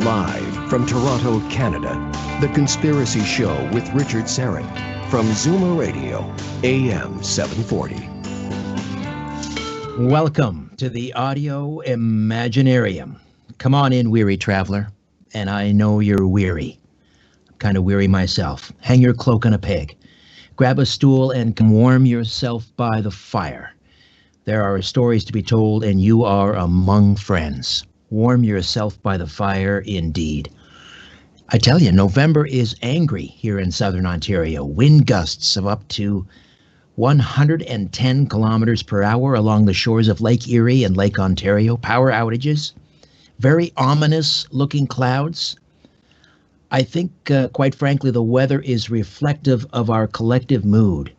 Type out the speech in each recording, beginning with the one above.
Live from Toronto, Canada, The Conspiracy Show with Richard Serrett from Zoomer Radio, AM 740. Welcome to the Audio Imaginarium. Come on in, weary traveler. And I know you're weary. I'm kind of weary myself. Hang your cloak on a peg. Grab a stool and warm yourself by the fire. There are stories to be told, and you are among friends. Warm yourself by the fire, indeed. I tell you, November is angry here in southern Ontario. Wind gusts of up to 110 kilometers per hour along the shores of Lake Erie and Lake Ontario. Power outages. Very ominous looking clouds. I think, quite frankly, the weather is reflective of our collective mood.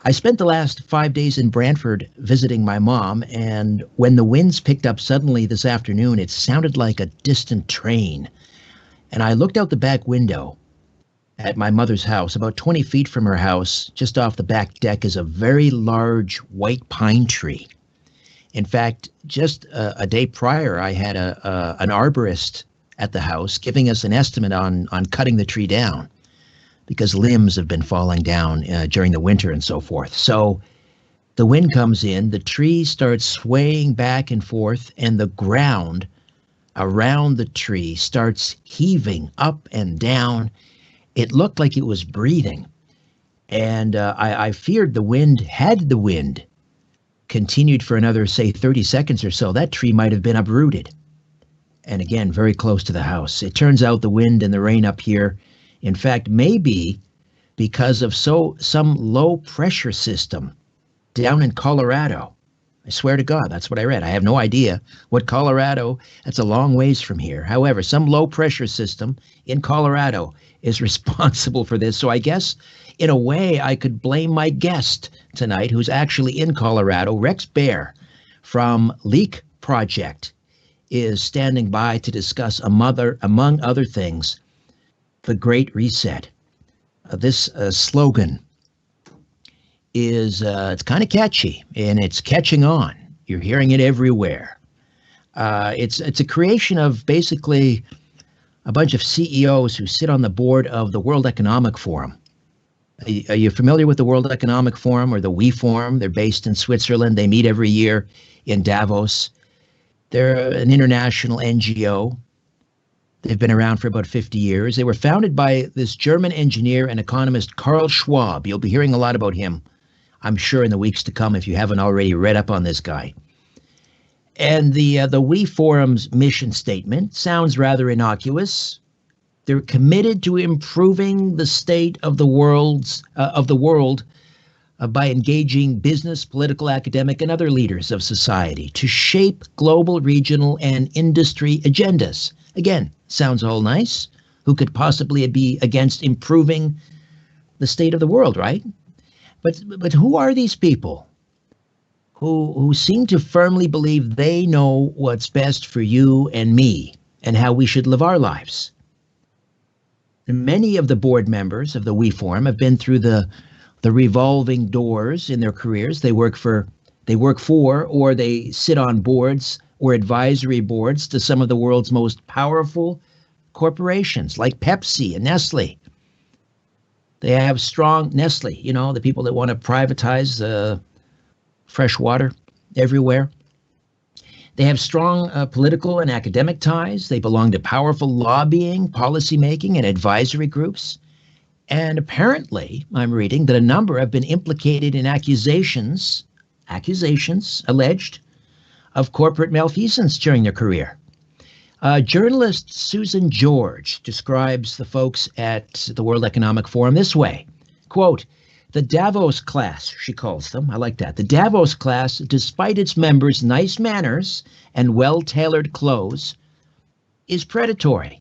I spent the last 5 days in Brantford visiting my mom, and when the winds picked up suddenly this afternoon, it sounded like a distant train. And I looked out the back window at my mother's house. About 20 feet from her house, just off the back deck, is a very large white pine tree. In fact, just a day prior, I had an arborist at the house giving us an estimate on cutting the tree down, because limbs have been falling down during the winter and so forth. So the wind comes in, the tree starts swaying back and forth, and the ground around the tree starts heaving up and down. It looked like it was breathing. And I feared had the wind continued for another, say, 30 seconds or so, that tree might have been uprooted. And again, very close to the house. It turns out the wind and the rain up here, in fact, maybe because of some low pressure system down in Colorado. I swear to God, that's what I read. I have no idea what Colorado, that's a long ways from here. However, some low pressure system in Colorado is responsible for this. So I guess in a way I could blame my guest tonight, who's actually in Colorado. Rex Bear from Leak Project is standing by to discuss, among other things, the Great Reset. This slogan is it's kind of catchy, and it's catching on. You're hearing it everywhere. It's a creation of basically a bunch of CEOs who sit on the board of the World Economic Forum. Are you familiar with the World Economic Forum, or the WE Forum? They're based in Switzerland. They meet every year in Davos. They're an international NGO. They've been around for about 50 years. They were founded by this German engineer and economist, Karl Schwab. You'll be hearing a lot about him, I'm sure, in the weeks to come, if you haven't already read up on this guy. And the WE Forum's mission statement sounds rather innocuous. They're committed to improving the state of the world by engaging business, political, academic, and other leaders of society to shape global, regional, and industry agendas. Again, sounds all nice. Who could possibly be against improving the state of the world, right? But who are these people who seem to firmly believe they know what's best for you and me and how we should live our lives? And many of the board members of the WE Forum have been through the revolving doors in their careers. They work for, or they sit on boards or advisory boards to some of the world's most powerful corporations like Pepsi and Nestle. They have strong Nestle, the people that want to privatize fresh water everywhere. They have strong political and academic ties. They belong to powerful lobbying, policymaking, and advisory groups. And apparently, I'm reading that a number have been implicated in accusations alleged, of corporate malfeasance during their career. Journalist Susan George describes the folks at the World Economic Forum this way, quote, "The Davos class," she calls them, I like that, "the Davos class, despite its members' nice manners and well-tailored clothes, is predatory.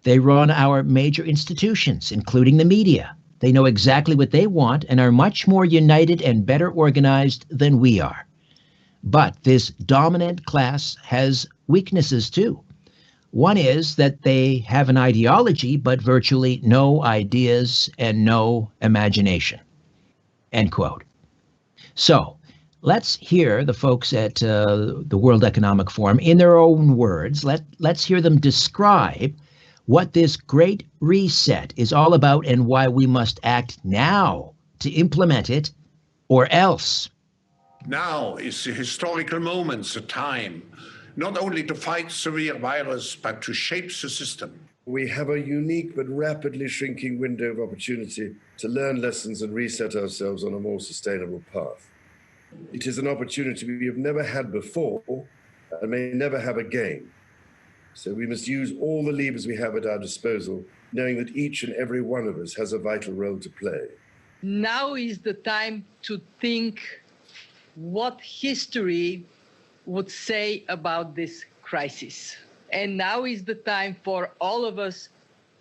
They run our major institutions, including the media. They know exactly what they want and are much more united and better organized than we are. But this dominant class has weaknesses too. One is that they have an ideology, but virtually no ideas and no imagination." End quote. So Let's hear the folks at the World Economic Forum in their own words. Let's hear them describe what this great reset is all about and why we must act now to implement it or else. Now is the historical moment, the time, not only to fight severe virus, but to shape the system. We have a unique but rapidly shrinking window of opportunity to learn lessons and reset ourselves on a more sustainable path. It is an opportunity we have never had before and may never have again. So we must use all the levers we have at our disposal, knowing that each and every one of us has a vital role to play. Now is the time to think what history would say about this crisis. And now is the time for all of us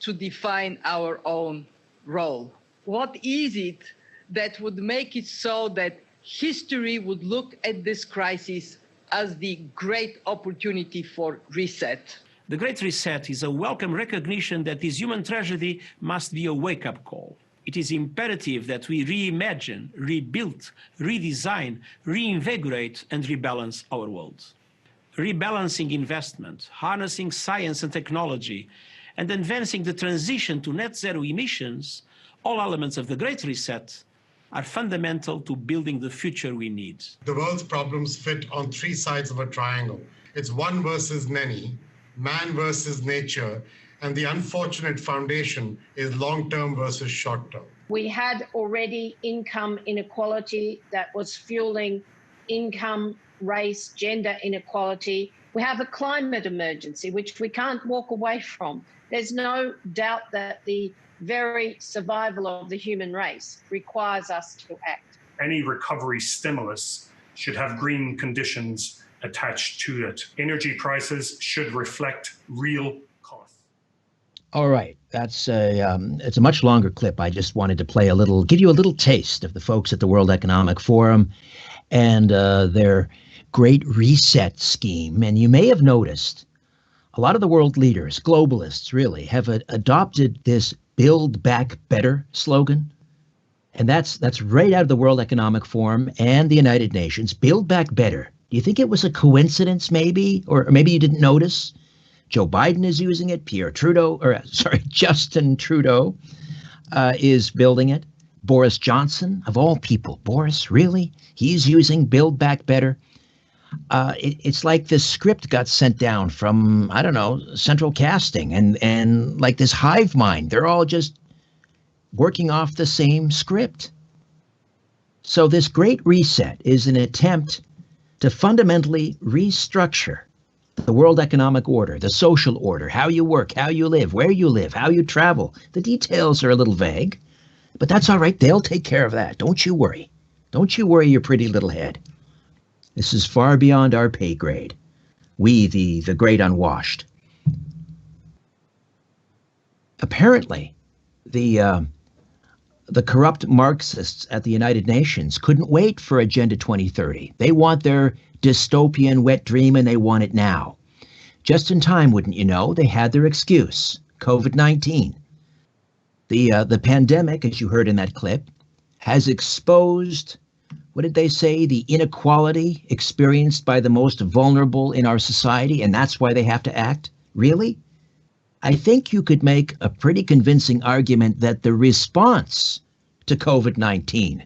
to define our own role. What is it that would make it so that history would look at this crisis as the great opportunity for reset? The Great Reset is a welcome recognition that this human tragedy must be a wake-up call. It is imperative that we reimagine, rebuild, redesign, reinvigorate, and rebalance our world. Rebalancing investment, harnessing science and technology, and advancing the transition to net zero emissions, all elements of the Great Reset, are fundamental to building the future we need. The world's problems fit on three sides of a triangle. It's one versus many, man versus nature, and the unfortunate foundation is long-term versus short-term. We had already income inequality that was fueling income, race, gender inequality. We have a climate emergency, which we can't walk away from. There's no doubt that the very survival of the human race requires us to act. Any recovery stimulus should have green conditions attached to it. Energy prices should reflect real costs. All right, that's it's a much longer clip. I just wanted to play give you a little taste of the folks at the World Economic Forum and their Great Reset scheme. And you may have noticed a lot of the world leaders, globalists really, have adopted this Build Back Better slogan. And that's right out of the World Economic Forum and the United Nations. Build Back Better. Do you think it was a coincidence maybe? Or maybe you didn't notice? Joe Biden is using it. Justin Trudeau is building it. Boris Johnson, of all people. Boris, really? He's using Build Back Better. It's like this script got sent down from, I don't know, central casting and like this hive mind. They're all just working off the same script. So this Great Reset is an attempt to fundamentally restructure the world economic order, the social order, how you work, how you live, how you travel. The details are a little vague, but that's all right. They'll take care of that. Don't you worry. Don't you worry your pretty little head. This is far beyond our pay grade. We, the great unwashed. Apparently, the corrupt Marxists at the United Nations couldn't wait for Agenda 2030. They want their dystopian wet dream, and they want it now. Just in time, wouldn't you know, they had their excuse, COVID-19. The pandemic, as you heard in that clip, has exposed, what did they say, the inequality experienced by the most vulnerable in our society, and that's why they have to act? Really? I think you could make a pretty convincing argument that the response to COVID-19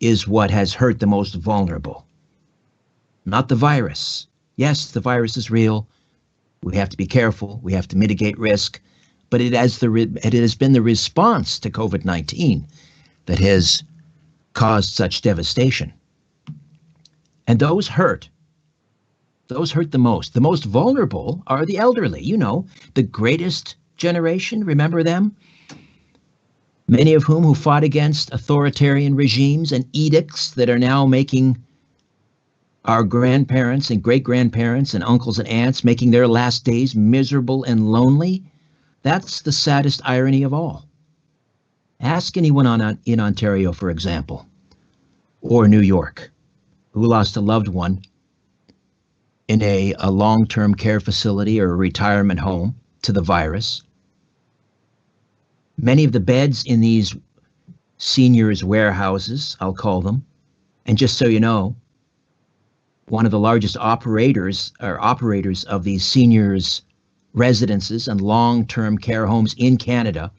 is what has hurt the most vulnerable. Not the virus. Yes, the virus is real. We have to be careful. We have to mitigate risk. But it has been the response to COVID-19 that has caused such devastation. And those hurt the most. The most vulnerable are the elderly, you know, the greatest generation, remember them? Many of who fought against authoritarian regimes and edicts that are now making our grandparents and great-grandparents and uncles and aunts making their last days miserable and lonely. That's the saddest irony of all. Ask anyone in Ontario, for example, or New York, who lost a loved one in a long-term care facility or a retirement home to the virus. Many of the beds in these seniors' warehouses, I'll call them, and just so you know, one of the largest operators of these seniors' residences and long-term care homes in Canada,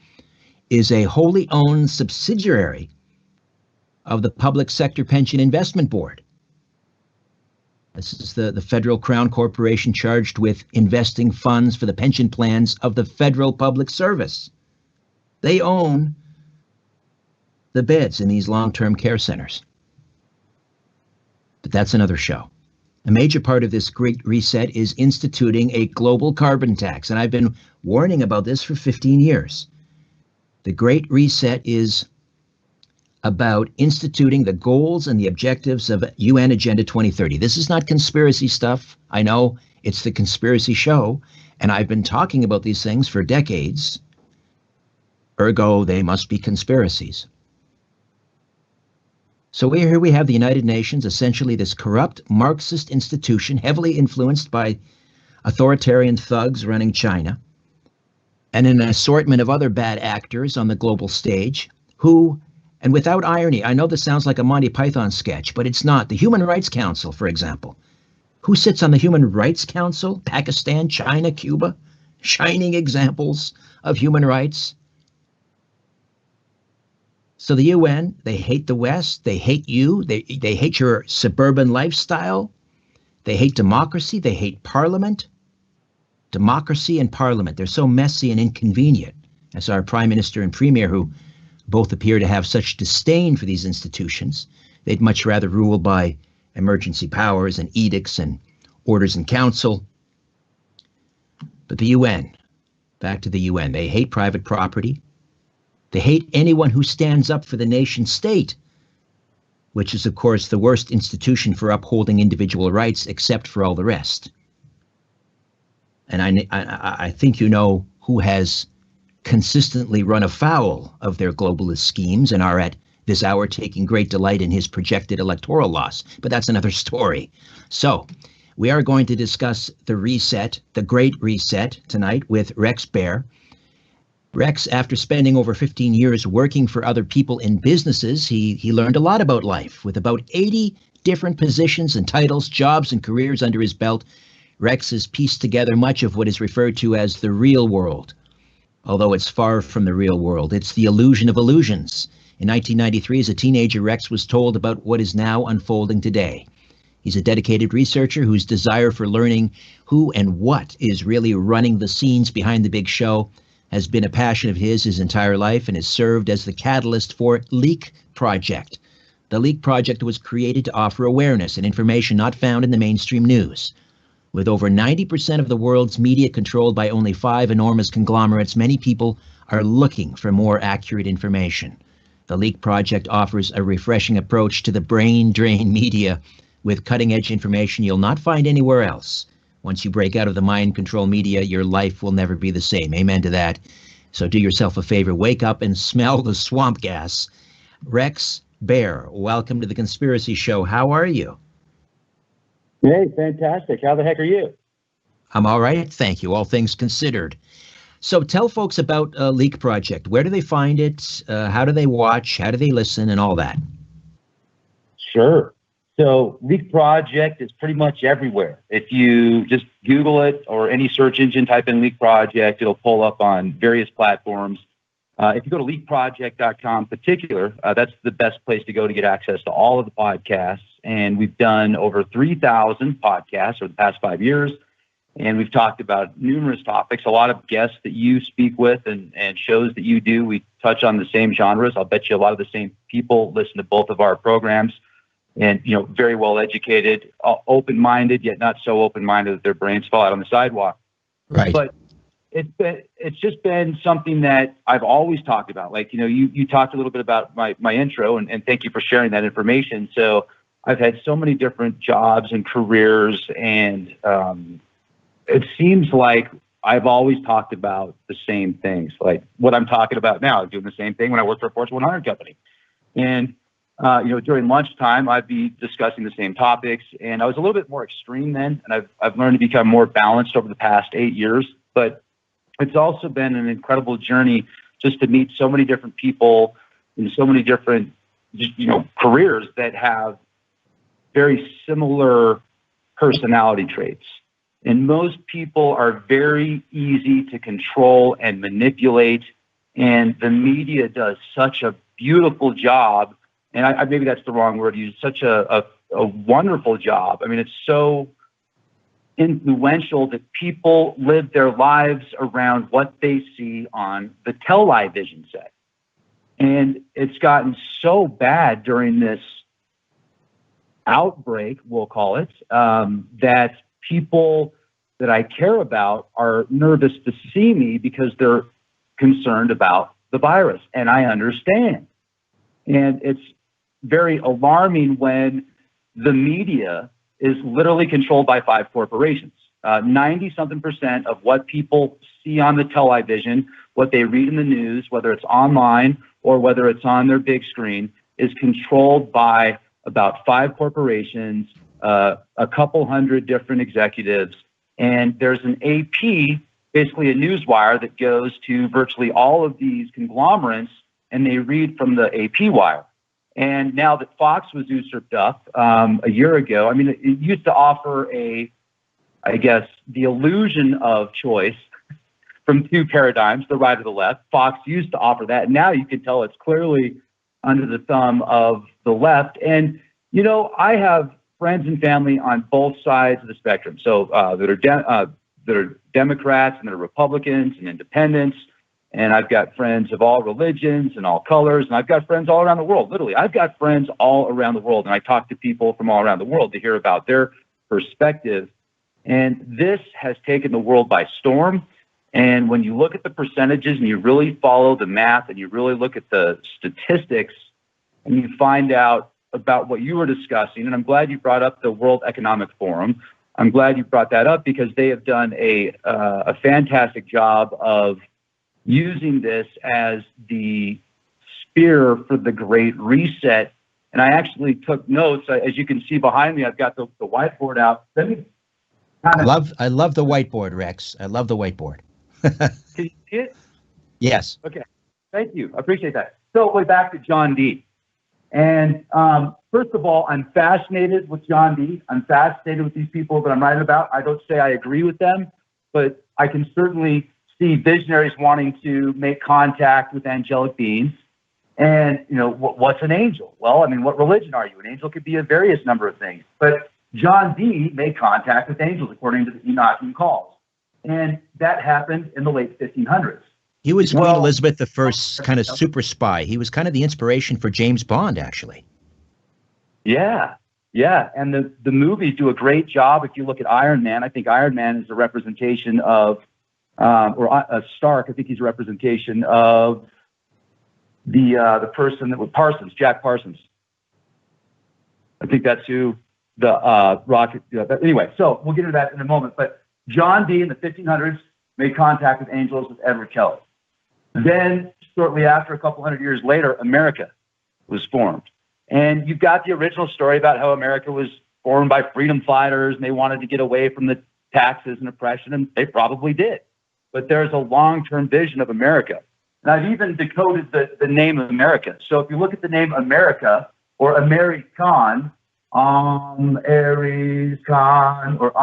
is a wholly owned subsidiary of the Public Sector Pension Investment Board. This is the federal crown corporation charged with investing funds for the pension plans of the federal public service. They own the beds in these long-term care centers. But that's another show. A major part of this Great Reset is instituting a global carbon tax, and I've been warning about this for 15 years. The Great Reset is about instituting the goals and the objectives of UN Agenda 2030. This is not conspiracy stuff. I know it's the conspiracy show, and I've been talking about these things for decades. Ergo, they must be conspiracies. So here we have the United Nations, essentially this corrupt Marxist institution, heavily influenced by authoritarian thugs running China, and an assortment of other bad actors on the global stage who, and without irony, I know this sounds like a Monty Python sketch, but it's not. The Human Rights Council, for example. Who sits on the Human Rights Council? Pakistan, China, Cuba? Shining examples of human rights. So the UN, they hate the West, they hate you, they hate your suburban lifestyle, they hate democracy, they hate parliament. Democracy and parliament, they're so messy and inconvenient, as our prime minister and premier, who both appear to have such disdain for these institutions. They'd much rather rule by emergency powers and edicts and orders in council. But the UN, back to the UN, they hate private property. They hate anyone who stands up for the nation state, which is, of course, the worst institution for upholding individual rights, except for all the rest. And I think you know who has consistently run afoul of their globalist schemes and are at this hour taking great delight in his projected electoral loss. But that's another story. So we are going to discuss the reset, the Great Reset, tonight with Rex Bear. Rex, after spending over 15 years working for other people in businesses, he learned a lot about life. With about 80 different positions and titles, jobs and careers under his belt, Rex has pieced together much of what is referred to as the real world. Although it's far from the real world, it's the illusion of illusions. In 1993, as a teenager, Rex was told about what is now unfolding today. He's a dedicated researcher whose desire for learning who and what is really running the scenes behind the big show has been a passion of his entire life and has served as the catalyst for Leak Project. The Leak Project was created to offer awareness and information not found in the mainstream news. With over 90% of the world's media controlled by only 5 enormous conglomerates, many people are looking for more accurate information. The Leak Project offers a refreshing approach to the brain drain media with cutting-edge information you'll not find anywhere else. Once you break out of the mind control media, your life will never be the same. Amen to that. So do yourself a favor, wake up and smell the swamp gas. Rex Bear, welcome to the Conspiracy Show. How are you? Hey, fantastic. How the heck are you? I'm all right, thank you, all things considered. So tell folks about Leak Project. Where do they find it? How do they watch? How do they listen and all that? Sure. So Leak Project is pretty much everywhere. If you just Google it or any search engine, type in Leak Project, it'll pull up on various platforms. If you go to leakproject.com in particular, that's the best place to go to get access to all of the podcasts. And we've done over 3,000 podcasts over the past 5 years. And we've talked about numerous topics, a lot of guests that you speak with and shows that you do. We touch on the same genres. I'll bet you a lot of the same people listen to both of our programs. And, you know, very well educated, open-minded, yet not so open-minded that their brains fall out on the sidewalk. Right. But it's just been something that I've always talked about. Like, you know, you talked a little bit about my intro, and thank you for sharing that information. So I've had so many different jobs and careers, and it seems like I've always talked about the same things. Like what I'm talking about now, doing the same thing when I worked for a Fortune 100 company. And you know, during lunchtime, I'd be discussing the same topics, and I was a little bit more extreme then, and I've learned to become more balanced over the past 8 years. But it's also been an incredible journey just to meet so many different people in so many different, you know, careers that have very similar personality traits. And most people are very easy to control and manipulate. And the media does such a beautiful job. And I maybe that's the wrong word to use, such a wonderful job. I mean, it's so influential that people live their lives around what they see on the television set. And it's gotten so bad during this outbreak, we'll call it, that people that I care about are nervous to see me because they're concerned about the virus. And I understand. And it's very alarming when the media is literally controlled by 5 corporations. 90-something% of what people see on the television, what they read in the news, whether it's online or whether it's on their big screen, is controlled by about 5 corporations, a couple hundred different executives. And there's an AP, basically a newswire, that goes to virtually all of these conglomerates, and they read from the AP wire. And now that Fox was usurped up a year ago, I mean, it used to offer the illusion of choice from 2 paradigms, the right or the left. Fox used to offer that. And now you can tell it's clearly under the thumb of the left. And, you know, I have friends and family on both sides of the spectrum. So that are Democrats and that are Republicans and independents. And I've got friends of all religions and all colors. And I've got friends all around the world. Literally, I've got friends all around the world. And I talk to people from all around the world to hear about their perspective. And this has taken the world by storm. And when you look at the percentages and you really follow the math and you really look at the statistics and you find out about what you were discussing, and I'm glad you brought up the World Economic Forum. I'm glad you brought that up because they have done a fantastic job of using this as the spear for the Great Reset. And I actually took notes. As you can see behind me, I've got the whiteboard out. I love the whiteboard, Rex. I love the whiteboard. Can you see it? Yes. Okay. Thank you. I appreciate that. So way back to John Dee. And first of all, I'm fascinated with John Dee. I'm fascinated with these people that I'm writing about. I don't say I agree with them, but I can certainly see visionaries wanting to make contact with angelic beings. And, you know, what's an angel? Well, I mean, what religion are you? An angel could be a various number of things. But John Dee made contact with angels according to the Enochian calls. And that happened in the late 1500s. He was Queen Elizabeth I's kind of super spy. He was kind of the inspiration for James Bond, actually. Yeah. And the movies do a great job. If you look at Iron Man, I think Iron Man is a representation of, Stark, I think he's a representation of the person that was Parsons, Jack Parsons. I think that's who the rocket. Anyway, so we'll get into that in a moment. But John Dee in the 1500s made contact with angels with Edward Kelly. Then, shortly after, a couple hundred years later, America was formed. And you've got the original story about how America was formed by freedom fighters and they wanted to get away from the taxes and oppression, and they probably did. But there's a long-term vision of America. And I've even decoded the name of America. So if you look at the name America or American, Aries Khan or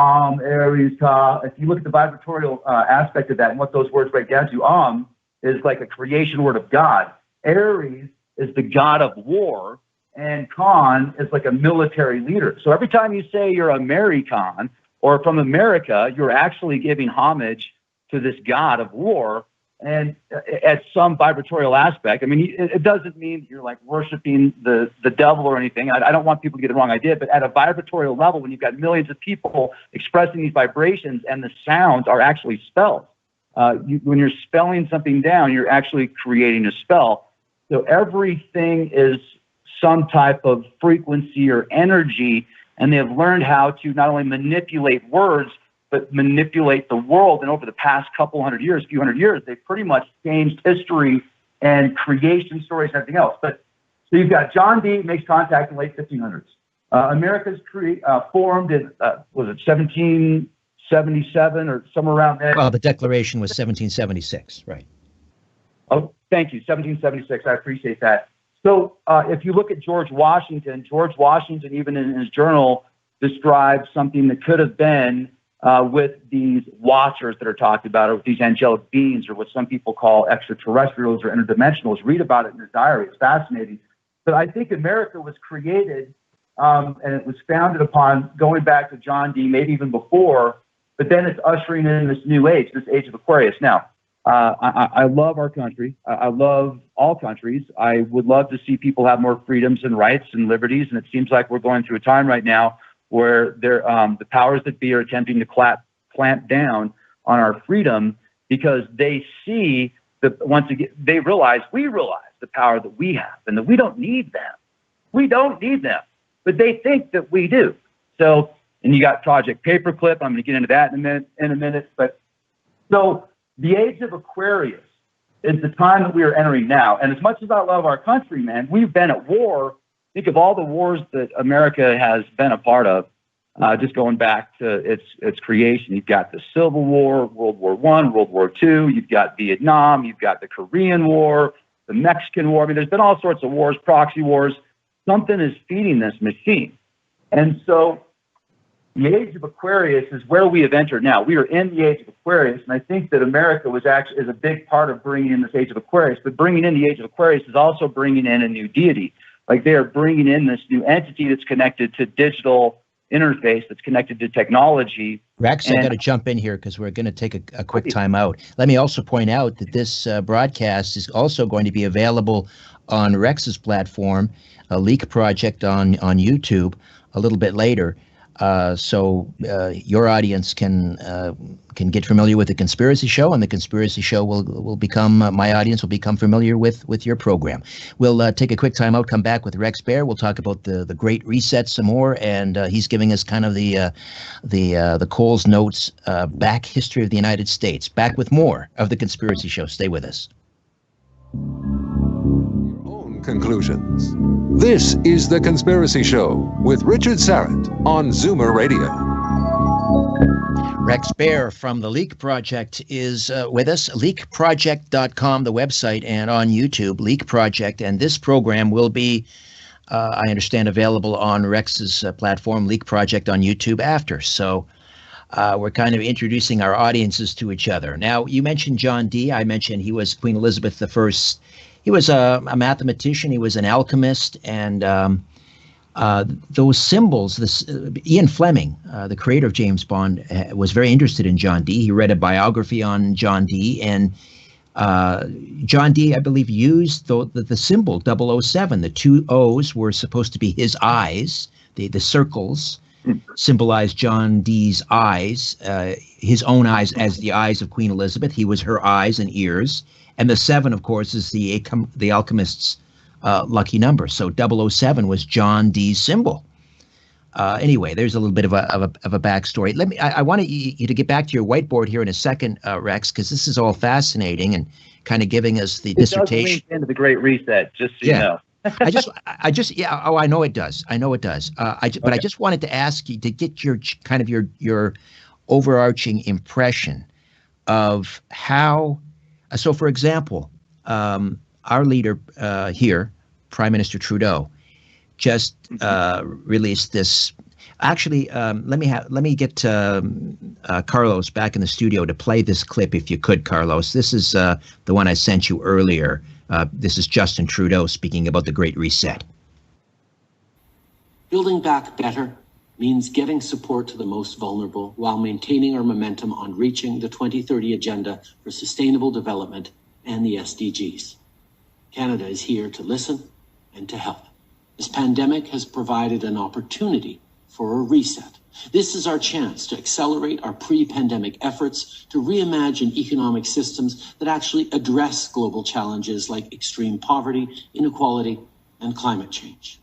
Aries Ka, if you look at the vibratorial aspect of that and what those words break down to, is like a creation word of God. Aries is the god of war, and Khan is like a military leader. So every time you say you're American or from America, you're actually giving homage to this god of war. And at some vibratorial aspect, I mean, it doesn't mean you're like worshiping the devil or anything. I don't want people to get the wrong idea, but at a vibratorial level, when you've got millions of people expressing these vibrations and the sounds are actually spells. When you're spelling something down, you're actually creating a spell. So everything is some type of frequency or energy, and they have learned how to not only manipulate words, but manipulate the world. And over the past few hundred years, they've pretty much changed history and creation stories and everything else. But so you've got John Dee makes contact in the late 1500s. America's formed in, was it 1777 or somewhere around there? Well, the Declaration was 1776, right? Oh, thank you, 1776. I appreciate that. So if you look at George Washington, even in his journal describe something that could have been with these watchers that are talked about, or with these angelic beings, or what some people call extraterrestrials or interdimensionals. Read about it in his diary. It's fascinating. But I think America was created and it was founded upon going back to John Dee, maybe even before, but then it's ushering in this new age, this age of Aquarius. Now, I love our country. I love all countries. I would love to see people have more freedoms and rights and liberties, and it seems like we're going through a time right now where the powers that be are attempting to clamp down on our freedom, because they see that once again, we realize the power that we have and that we don't need them. We don't need them, but they think that we do. So, and you got Project Paperclip. I'm going to get into that in a minute. But so the age of Aquarius is the time that we are entering now. And as much as I love our country, man, we've been at war. Think of all the wars that America has been a part of, just going back to its creation. You've got the Civil War, World War I, World War II. You've got Vietnam. You've got the Korean War, the Mexican War. I mean, there's been all sorts of wars, proxy wars. Something is feeding this machine. And so the age of Aquarius is where we have entered now. We are in the age of Aquarius, and I think that America is a big part of bringing in this age of Aquarius. But bringing in the age of Aquarius is also bringing in a new deity. Like, they are bringing in this new entity that's connected to digital interface, that's connected to technology. Rex, I got to jump in here because we're going to take a quick time out. Let me also point out that this broadcast is also going to be available on Rex's platform, a Leak Project on YouTube, a little bit later. So your audience can get familiar with the Conspiracy Show, and the Conspiracy Show will become my audience will become familiar with your program. We'll take a quick time out, come back with Rex Bear. We'll talk about the Great Reset some more, and he's giving us kind of the Coles Notes back history of the United States. Back with more of the Conspiracy Show. Stay with us. Conclusions. This is The Conspiracy Show with Richard Syrett on Zoomer Radio. Rex Bear from the Leak Project is with us. LeakProject.com, the website, and on YouTube, Leak Project. And this program will be, I understand, available on Rex's platform, Leak Project, on YouTube after. So we're kind of introducing our audiences to each other. Now, you mentioned John Dee. I mentioned he was Queen Elizabeth I. He was a mathematician. He was an alchemist, and those symbols. Ian Fleming, the creator of James Bond, was very interested in John Dee. He read a biography on John Dee, and John Dee, I believe, used the symbol 007. The two O's were supposed to be his eyes. The circles symbolized John Dee's eyes, his own eyes as the eyes of Queen Elizabeth. He was her eyes and ears. And the 7, of course, is the alchemist's lucky number. So 007 was John Dee's symbol. Anyway, there's a little bit of a backstory. I want you to get back to your whiteboard here in a second, Rex, because this is all fascinating and kind of giving us the dissertation. It does into the Great Reset, just so you know. I know it does. But I just wanted to ask you to get your kind of your overarching impression of how. So, for example, our leader here, Prime Minister Trudeau, just released this. Actually, let me get Carlos back in the studio to play this clip, if you could, Carlos. This is the one I sent you earlier. This is Justin Trudeau speaking about the Great Reset. Building back better means getting support to the most vulnerable while maintaining our momentum on reaching the 2030 Agenda for Sustainable Development and the SDGs. Canada is here to listen and to help. This pandemic has provided an opportunity for a reset. This is our chance to accelerate our pre-pandemic efforts to reimagine economic systems that actually address global challenges like extreme poverty, inequality, and climate change.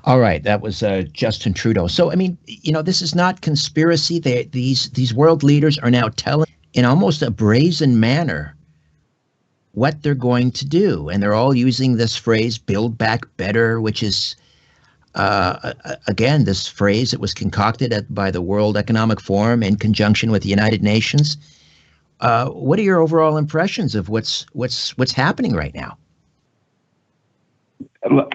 All right, that was Justin Trudeau. So, I mean, this is not conspiracy. These world leaders are now telling in almost a brazen manner what they're going to do. And they're all using this phrase, build back better, which is, again, this phrase that was concocted by the World Economic Forum in conjunction with the United Nations. What are your overall impressions of what's happening right now?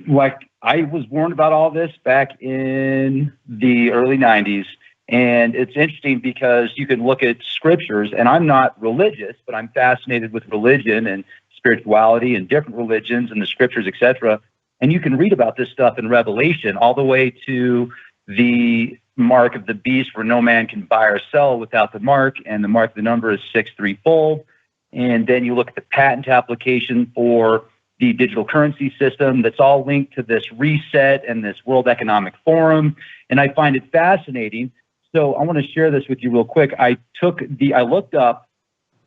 Like, I was warned about all this back in the early 90s. And it's interesting because you can look at scriptures, and I'm not religious, but I'm fascinated with religion and spirituality and different religions and the scriptures, etc. And you can read about this stuff in Revelation all the way to the mark of the beast, where no man can buy or sell without the mark, and the mark of the number is 634. And then you look at the patent application for the digital currency system that's all linked to this reset and this World Economic Forum. And I find it fascinating. So I want to share this with you real quick. I looked up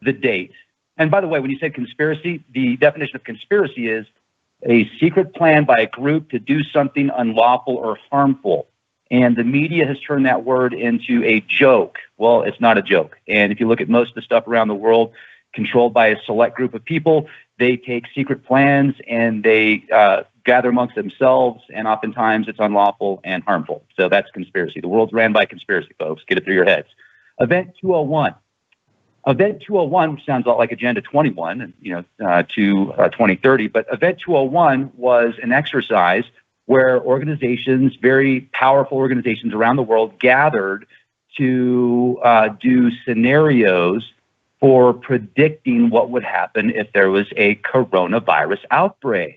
the date. And by the way, when you say conspiracy, the definition of conspiracy is a secret plan by a group to do something unlawful or harmful. And the media has turned that word into a joke. Well, it's not a joke. And if you look at most of the stuff around the world controlled by a select group of people, they take secret plans and they gather amongst themselves, and oftentimes it's unlawful and harmful. So that's conspiracy. The world's ran by conspiracy, folks. Get it through your heads. Event 201. Event 201, which sounds a lot like Agenda 21, to 2030, but Event 201 was an exercise where organizations, very powerful organizations around the world, gathered to do scenarios for predicting what would happen if there was a coronavirus outbreak.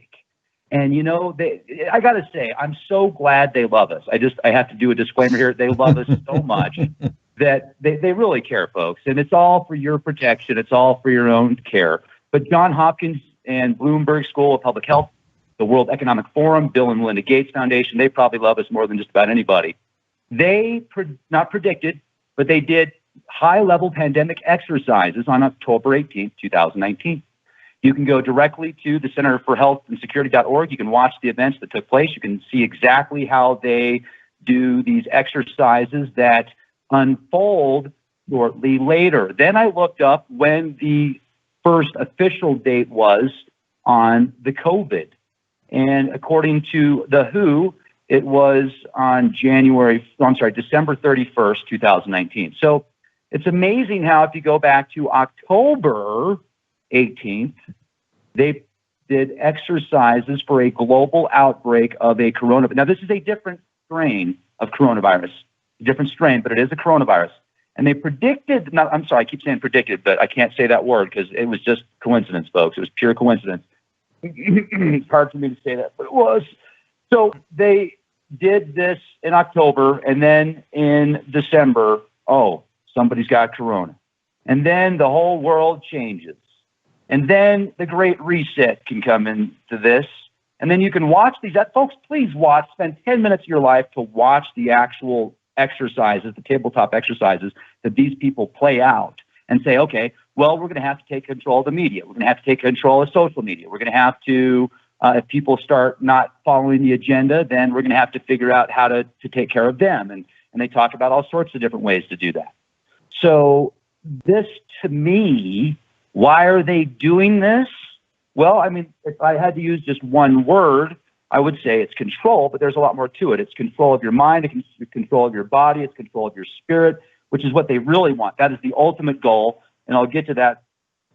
And, I got to say, I'm so glad they love us. I have to do a disclaimer here. They love us so much that they really care, folks. And it's all for your protection. It's all for your own care. But Johns Hopkins and Bloomberg School of Public Health, the World Economic Forum, Bill and Melinda Gates Foundation, they probably love us more than just about anybody. They not predicted, but they did high-level pandemic exercises on October 18th, 2019. You can go directly to the Center for Health and Security.org. You can watch the events that took place. You can see exactly how they do these exercises that unfold shortly later. Then I looked up when the first official date was on the COVID. And according to the WHO, it was on December 31st, 2019. So it's amazing how if you go back to October 18th, they did exercises for a global outbreak of a coronavirus. Now, this is a different strain of coronavirus, a different strain, but it is a coronavirus. And they predicted, I keep saying predicted, but I can't say that word because it was just coincidence, folks. It was pure coincidence. It's hard for me to say that, but it was. So they did this in October, and then in December, somebody's got corona. And then the whole world changes. And then the Great Reset can come into this. And then you can watch these. Folks, please spend 10 minutes of your life to watch the actual exercises, the tabletop exercises that these people play out and say, okay, well, we're going to have to take control of the media. We're going to have to take control of social media. We're going to have to, if people start not following the agenda, then we're going to have to figure out how to take care of them. And they talk about all sorts of different ways to do that. So this, to me, why are they doing this? Well, I mean, if I had to use just one word, I would say it's control, but there's a lot more to it. It's control of your mind, it's control of your body, it's control of your spirit, which is what they really want. That is the ultimate goal, and I'll get to that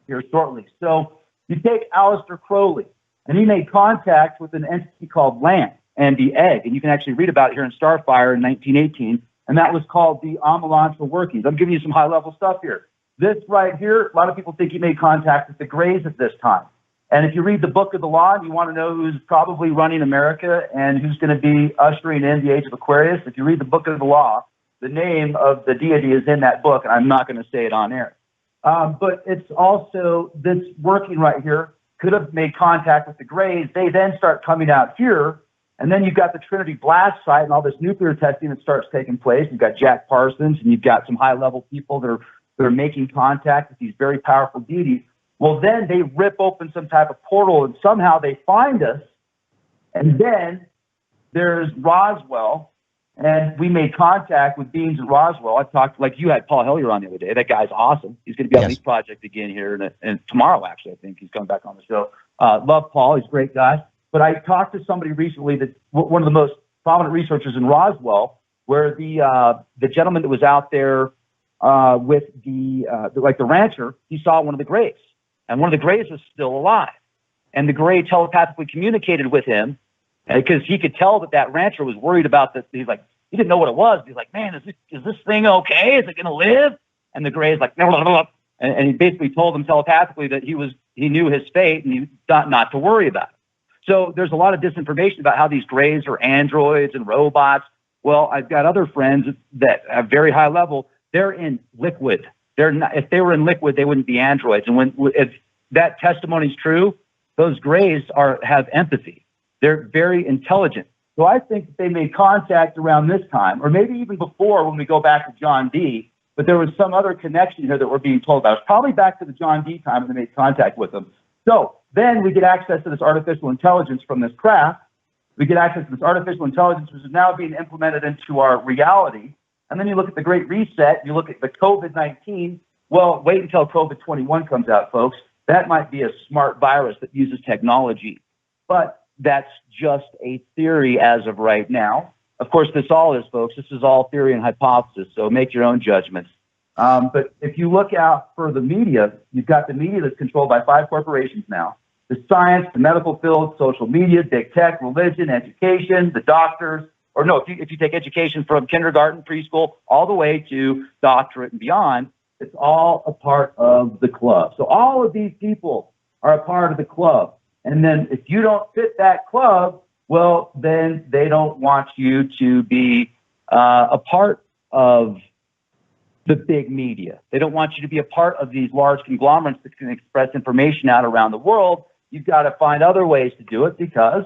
here shortly. So you take Aleister Crowley, and he made contact with an entity called Lamp and the Egg, and you can actually read about it here in Starfire in 1918, and that was called the Amalantra Workings. I'm giving you some high-level stuff here. This right here, a lot of people think he made contact with the Greys at this time. And if you read the Book of the Law and you want to know who's probably running America and who's going to be ushering in the age of Aquarius, if you read the Book of the Law, the name of the deity is in that book, and I'm not going to say it on air. But it's also this working right here could have made contact with the Greys. They then start coming out here, and then you've got the Trinity blast site and all this nuclear testing that starts taking place. You've got Jack Parsons, and you've got some high-level people that are making contact with these very powerful deities. Well, then they rip open some type of portal, and somehow they find us. And then there's Roswell, and we made contact with beings at Roswell. I talked, like you had Paul Hellyer on the other day. That guy's awesome. He's going to be on this project again here, and tomorrow, actually, I think he's coming back on the show. Love Paul. He's a great guy. But I talked to somebody recently, that one of the most prominent researchers in Roswell, where the gentleman that was out there with the rancher, he saw one of the Greys. And one of the Greys was still alive. And the Grey telepathically communicated with him because he could tell that rancher was worried about this. He's like, he didn't know what it was. He's like, man, is this thing okay? Is it going to live? And the Gray's like, blah, blah, blah. And he basically told him telepathically that he knew his fate and he thought not to worry about it. So there's a lot of disinformation about how these Greys are androids and robots. Well, I've got other friends that at very high level, they're in liquid. They're not, if they were in liquid, they wouldn't be androids. And if that testimony is true, those Greys have empathy. They're very intelligent. So I think that they made contact around this time, or maybe even before when we go back to John D. But there was some other connection here that we're being told about. It's probably back to the John D. time when they made contact with them. So then we get access to this artificial intelligence from this craft. We get access to this artificial intelligence, which is now being implemented into our reality. And then you look at the Great Reset, you look at the COVID-19. Well, wait until COVID-21 comes out, folks. That might be a smart virus that uses technology. But that's just a theory as of right now. Of course, this all is, folks. This is all theory and hypothesis, so make your own judgments. But if you look out for the media, you've got the media that's controlled by 5 corporations now. The science, the medical field, social media, big tech, religion, education, the doctors, or no, if you take education from kindergarten, preschool, all the way to doctorate and beyond, it's all a part of the club. So all of these people are a part of the club. And then if you don't fit that club, well, then they don't want you to be a part of the big media. They don't want you to be a part of these large conglomerates that can express information out around the world. You've got to find other ways to do it because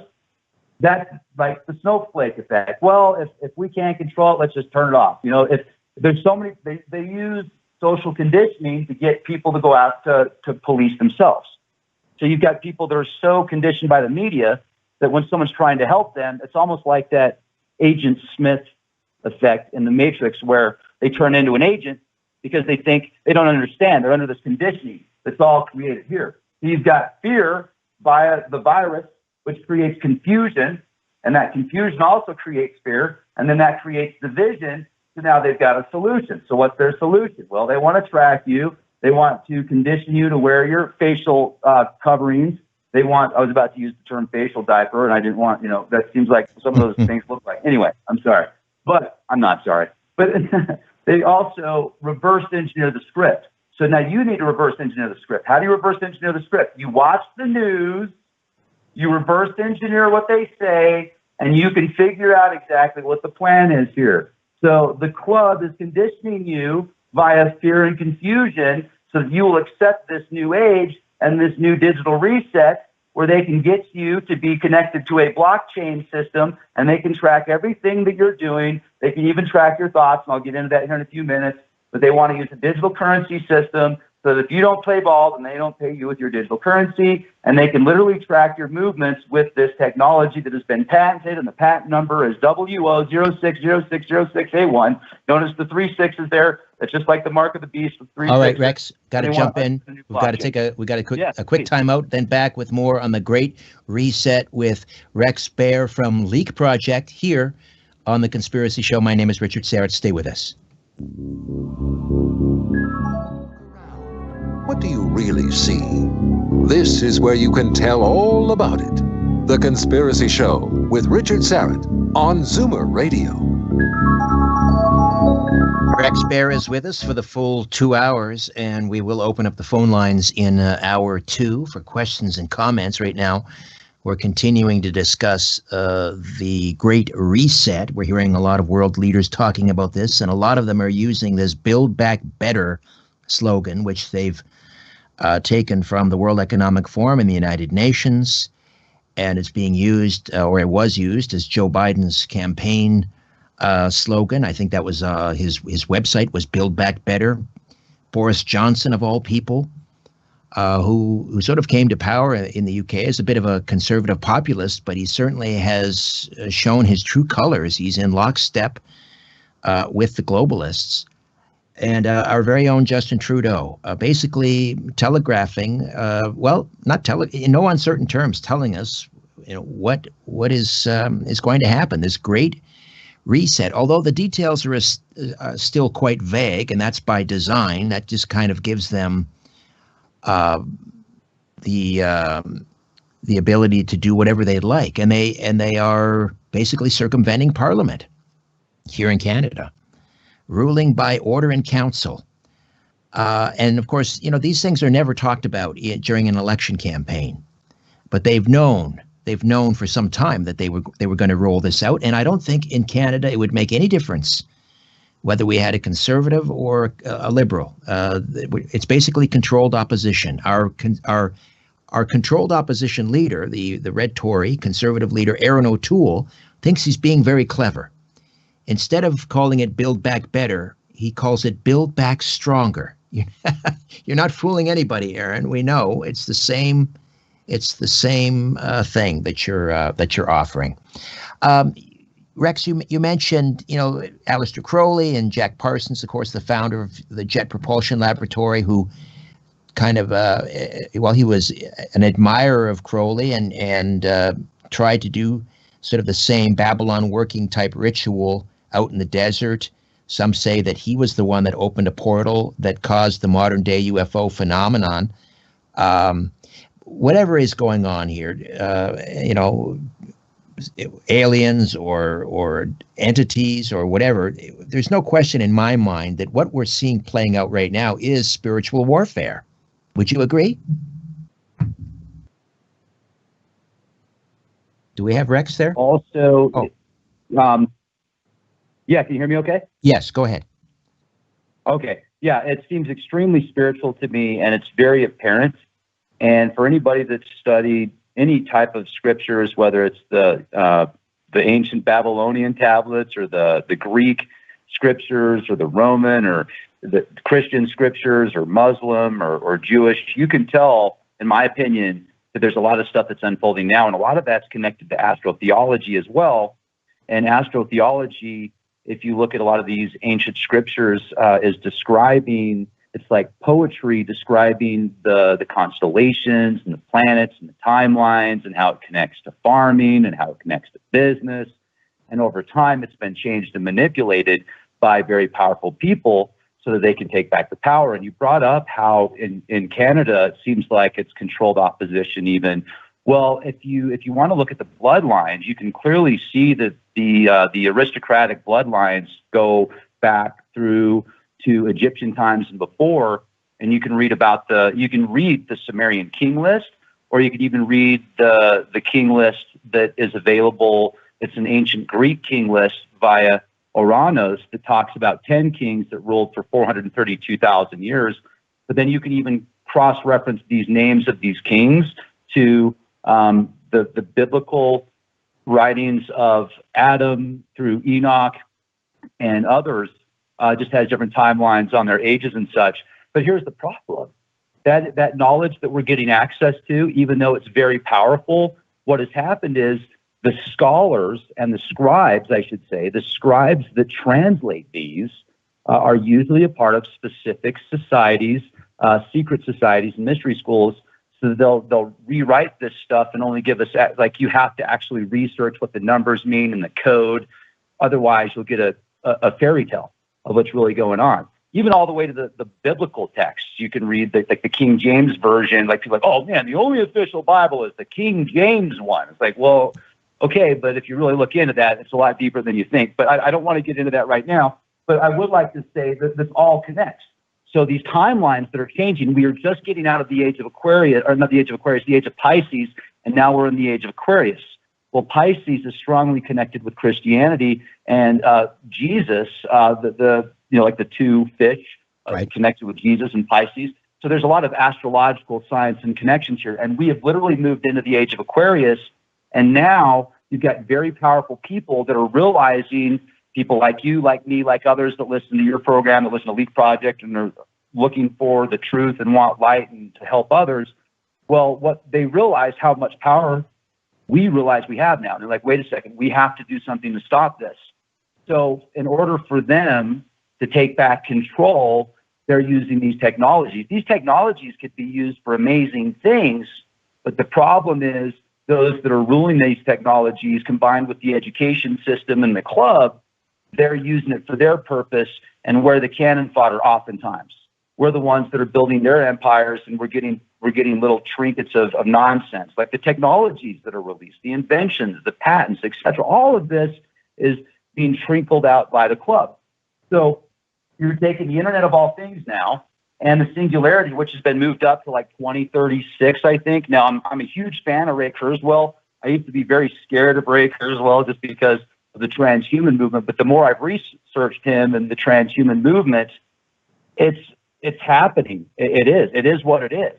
that's like the snowflake effect. Well, if we can't control it, let's just turn it off. You know, if there's so many, they use social conditioning to get people to go out to police themselves. So you've got people that are so conditioned by the media that when someone's trying to help them, it's almost like that Agent Smith effect in the Matrix where they turn into an agent because they think they don't understand. They're under this conditioning that's all created here. So you've got fear via the virus, which creates confusion, and that confusion also creates fear, and then that creates division. So now they've got a solution. So what's their solution? Well, they want to track you. They want to condition you to wear your facial coverings. I was about to use the term facial diaper, and I didn't want, that seems like some of those things look like. Anyway, I'm sorry. But I'm not sorry. But they also reverse engineer the script. So now you need to reverse engineer the script. How do you reverse engineer the script? You watch the news, you reverse engineer what they say, and you can figure out exactly what the plan is here. So the club is conditioning you via fear and confusion so that you will accept this new age and this new digital reset where they can get you to be connected to a blockchain system and they can track everything that you're doing. They can even track your thoughts, and I'll get into that here in a few minutes. But they want to use a digital currency system so that if you don't play ball, then they don't pay you with your digital currency. And they can literally track your movements with this technology that has been patented, and the patent number is WO060606A1. Notice the 3 6s there. That's just like the mark of the beast with 3 All right, 6s. Rex, got to jump in. We've got to take a quick timeout, then back with more on the Great Reset with Rex Baer from Leak Project here on The Conspiracy Show. My name is Richard Serrett. Stay with us. What do you really see? This is where you can tell all about it. The Conspiracy Show with Richard Serrett on Zoomer Radio. Rex Baer is with us for the full 2 hours, and we will open up the phone lines in hour 2 for questions and comments. Right now, we're continuing to discuss the Great Reset. We're hearing a lot of world leaders talking about this, and a lot of them are using this Build Back Better slogan, which they've taken from the World Economic Forum and the United Nations, and it's being used, or it was used, as Joe Biden's campaign slogan. I think that was his website was Build Back Better. Boris Johnson, of all people, who sort of came to power in the UK as a bit of a conservative populist, but he certainly has shown his true colors. He's in lockstep with the globalists. And our very own Justin Trudeau, basically telegraphing, in no uncertain terms, telling us, what is going to happen. This Great Reset, although the details are still quite vague, and that's by design. That just kind of gives them the the ability to do whatever they like, and they are basically circumventing Parliament here in Canada, ruling by order in council. And of course, these things are never talked about during an election campaign, but they've known for some time that they were going to roll this out. And I don't think in Canada it would make any difference whether we had a conservative or a liberal. It's basically controlled opposition. Our controlled opposition leader, the Red Tory conservative leader, Aaron O'Toole, thinks he's being very clever. Instead of calling it Build Back Better, he calls it Build Back Stronger. You're not fooling anybody, Aaron. We know it's the same. It's the same thing that you're offering. Rex, you mentioned Aleister Crowley and Jack Parsons, of course, the founder of the Jet Propulsion Laboratory, who kind of he was an admirer of Crowley and tried to do sort of the same Babylon working type ritual out in the desert. Some say that he was the one that opened a portal that caused the modern day UFO phenomenon. Whatever is going on here, aliens or entities or whatever, there's no question in my mind that what we're seeing playing out right now is spiritual warfare. Would you agree? Do we have Rex there? Also, yeah, can you hear me okay? Yes, go ahead. Okay. Yeah, it seems extremely spiritual to me, and it's very apparent. And for anybody that's studied any type of scriptures, whether it's the ancient Babylonian tablets or the Greek scriptures or the Roman or the Christian scriptures or Muslim or Jewish, you can tell, in my opinion, that there's a lot of stuff that's unfolding now, and a lot of that's connected to astrotheology as well. And astrotheology, if you look at a lot of these ancient scriptures, is describing, it's like poetry describing the constellations and the planets and the timelines and how it connects to farming and how it connects to business. And over time, it's been changed and manipulated by very powerful people so that they can take back the power. And you brought up how in Canada, it seems like it's controlled opposition even. Well, if you want to look at the bloodlines, you can clearly see that the aristocratic bloodlines go back through to Egyptian times and before, and you can read about the Sumerian king list, or you could even read the king list that is available. It's an ancient Greek king list via Oranos that talks about 10 kings that ruled for 432,000 years. But then you can even cross-reference these names of these kings to the biblical writings of Adam through Enoch and others. Just has different timelines on their ages and such. But here's the problem. That knowledge that we're getting access to, even though it's very powerful, what has happened is the scholars and the scribes, I should say, the scribes that translate these are usually a part of specific societies, secret societies and mystery schools. So they'll rewrite this stuff and only give us, like, you have to actually research what the numbers mean and the code. Otherwise, you'll get a fairy tale of what's really going on. Even all the way to the biblical texts. You can read the King James version. Like, people are like, oh man, the only official Bible is the King James one. It's like, well, okay, but if you really look into that, it's a lot deeper than you think. But I don't want to get into that right now. But I would like to say that this all connects. So these timelines that are changing, we are just getting out of the age of Aquarius, or not the age of Aquarius, the age of Pisces, and now we're in the age of Aquarius. Well, Pisces is strongly connected with Christianity, and Jesus, like the two fish, connected with Jesus and Pisces. So there's a lot of astrological science and connections here, and we have literally moved into the age of Aquarius, and now you've got very powerful people that are realizing, people like you, like me, like others that listen to your program, that listen to Leak Project, and are looking for the truth and want light and to help others. Well, what they realize, how much power we realize we have now. They're like, wait a second, we have to do something to stop this. So in order for them to take back control, they're using these technologies. These technologies could be used for amazing things, but the problem is those that are ruling these technologies, combined with the education system and the club, they're using it for their purpose, and where the cannon fodder oftentimes. we're the ones that are building their empires, and we're getting little trinkets of nonsense, like the technologies that are released, the inventions, the patents, etc. All of this is being trickled out by the club. So you're taking the Internet of all things now, and the singularity, which has been moved up to like 2036, I think. Now, I'm a huge fan of Ray Kurzweil. I used to be very scared of Ray Kurzweil just because of the transhuman movement. But the more I've researched him and the transhuman movement, it's happening. It is what it is.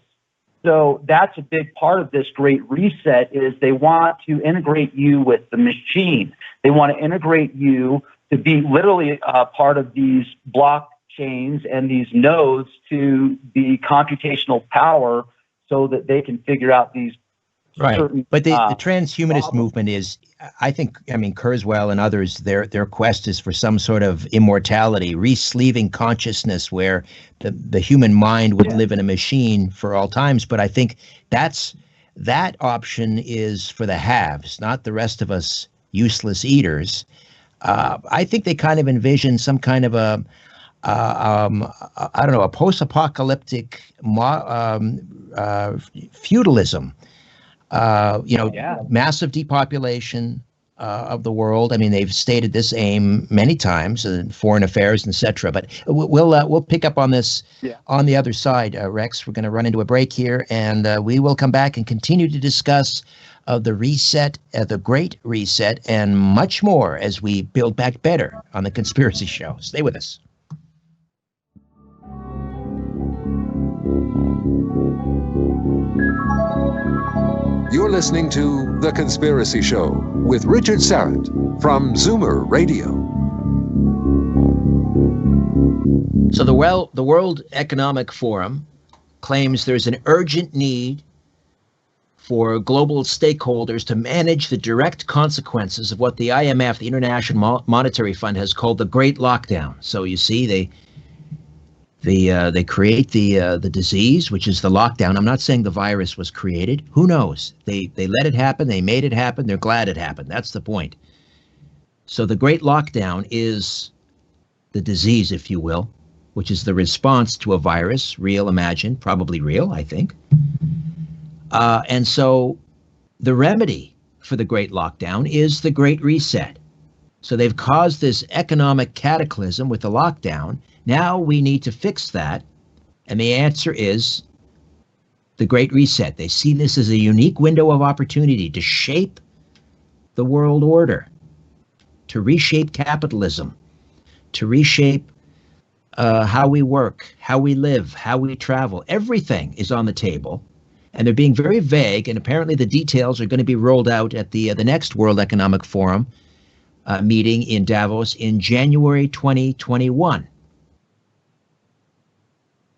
So that's a big part of this great reset is they want to integrate you with the machine. They want to integrate you to be literally part of these blockchains and these nodes to the computational power so that they can figure out these certain, but the transhumanist movement is, I mean, Kurzweil and others, their quest is for some sort of immortality, re-sleeving consciousness where the human mind would live in a machine for all times. But I think that option is for the haves, not the rest of us useless eaters. I think they kind of envision some kind of a post-apocalyptic feudalism. Massive depopulation of the world. I mean, they've stated this aim many times in foreign affairs, etc. But we'll pick up on this on the other side, Rex. We're going to run into a break here, and we will come back and continue to discuss the reset, the Great Reset, and much more as we build back better on The Conspiracy Show. Stay with us. You're listening to The Conspiracy Show with Richard Syrett from Zoomer Radio. So the World Economic Forum claims there's an urgent need for global stakeholders to manage the direct consequences of what the IMF, the International Monetary Fund, has called the Great Lockdown. So you see, they create the disease, which is the lockdown. I'm not saying the virus was created. Who knows? They let it happen. They made it happen. They're glad it happened. That's the point. So the Great Lockdown is the disease, if you will, which is the response to a virus, real, imagined, probably real, I think. And so the remedy for the Great Lockdown is the Great Reset. So they've caused this economic cataclysm with the lockdown. Now we need to fix that. And the answer is the Great Reset. They see this as a unique window of opportunity to shape the world order, to reshape capitalism, to reshape how we work, how we live, how we travel. Everything is on the table. And they're being very vague. And apparently the details are going to be rolled out at the next World Economic Forum meeting in Davos in January 2021.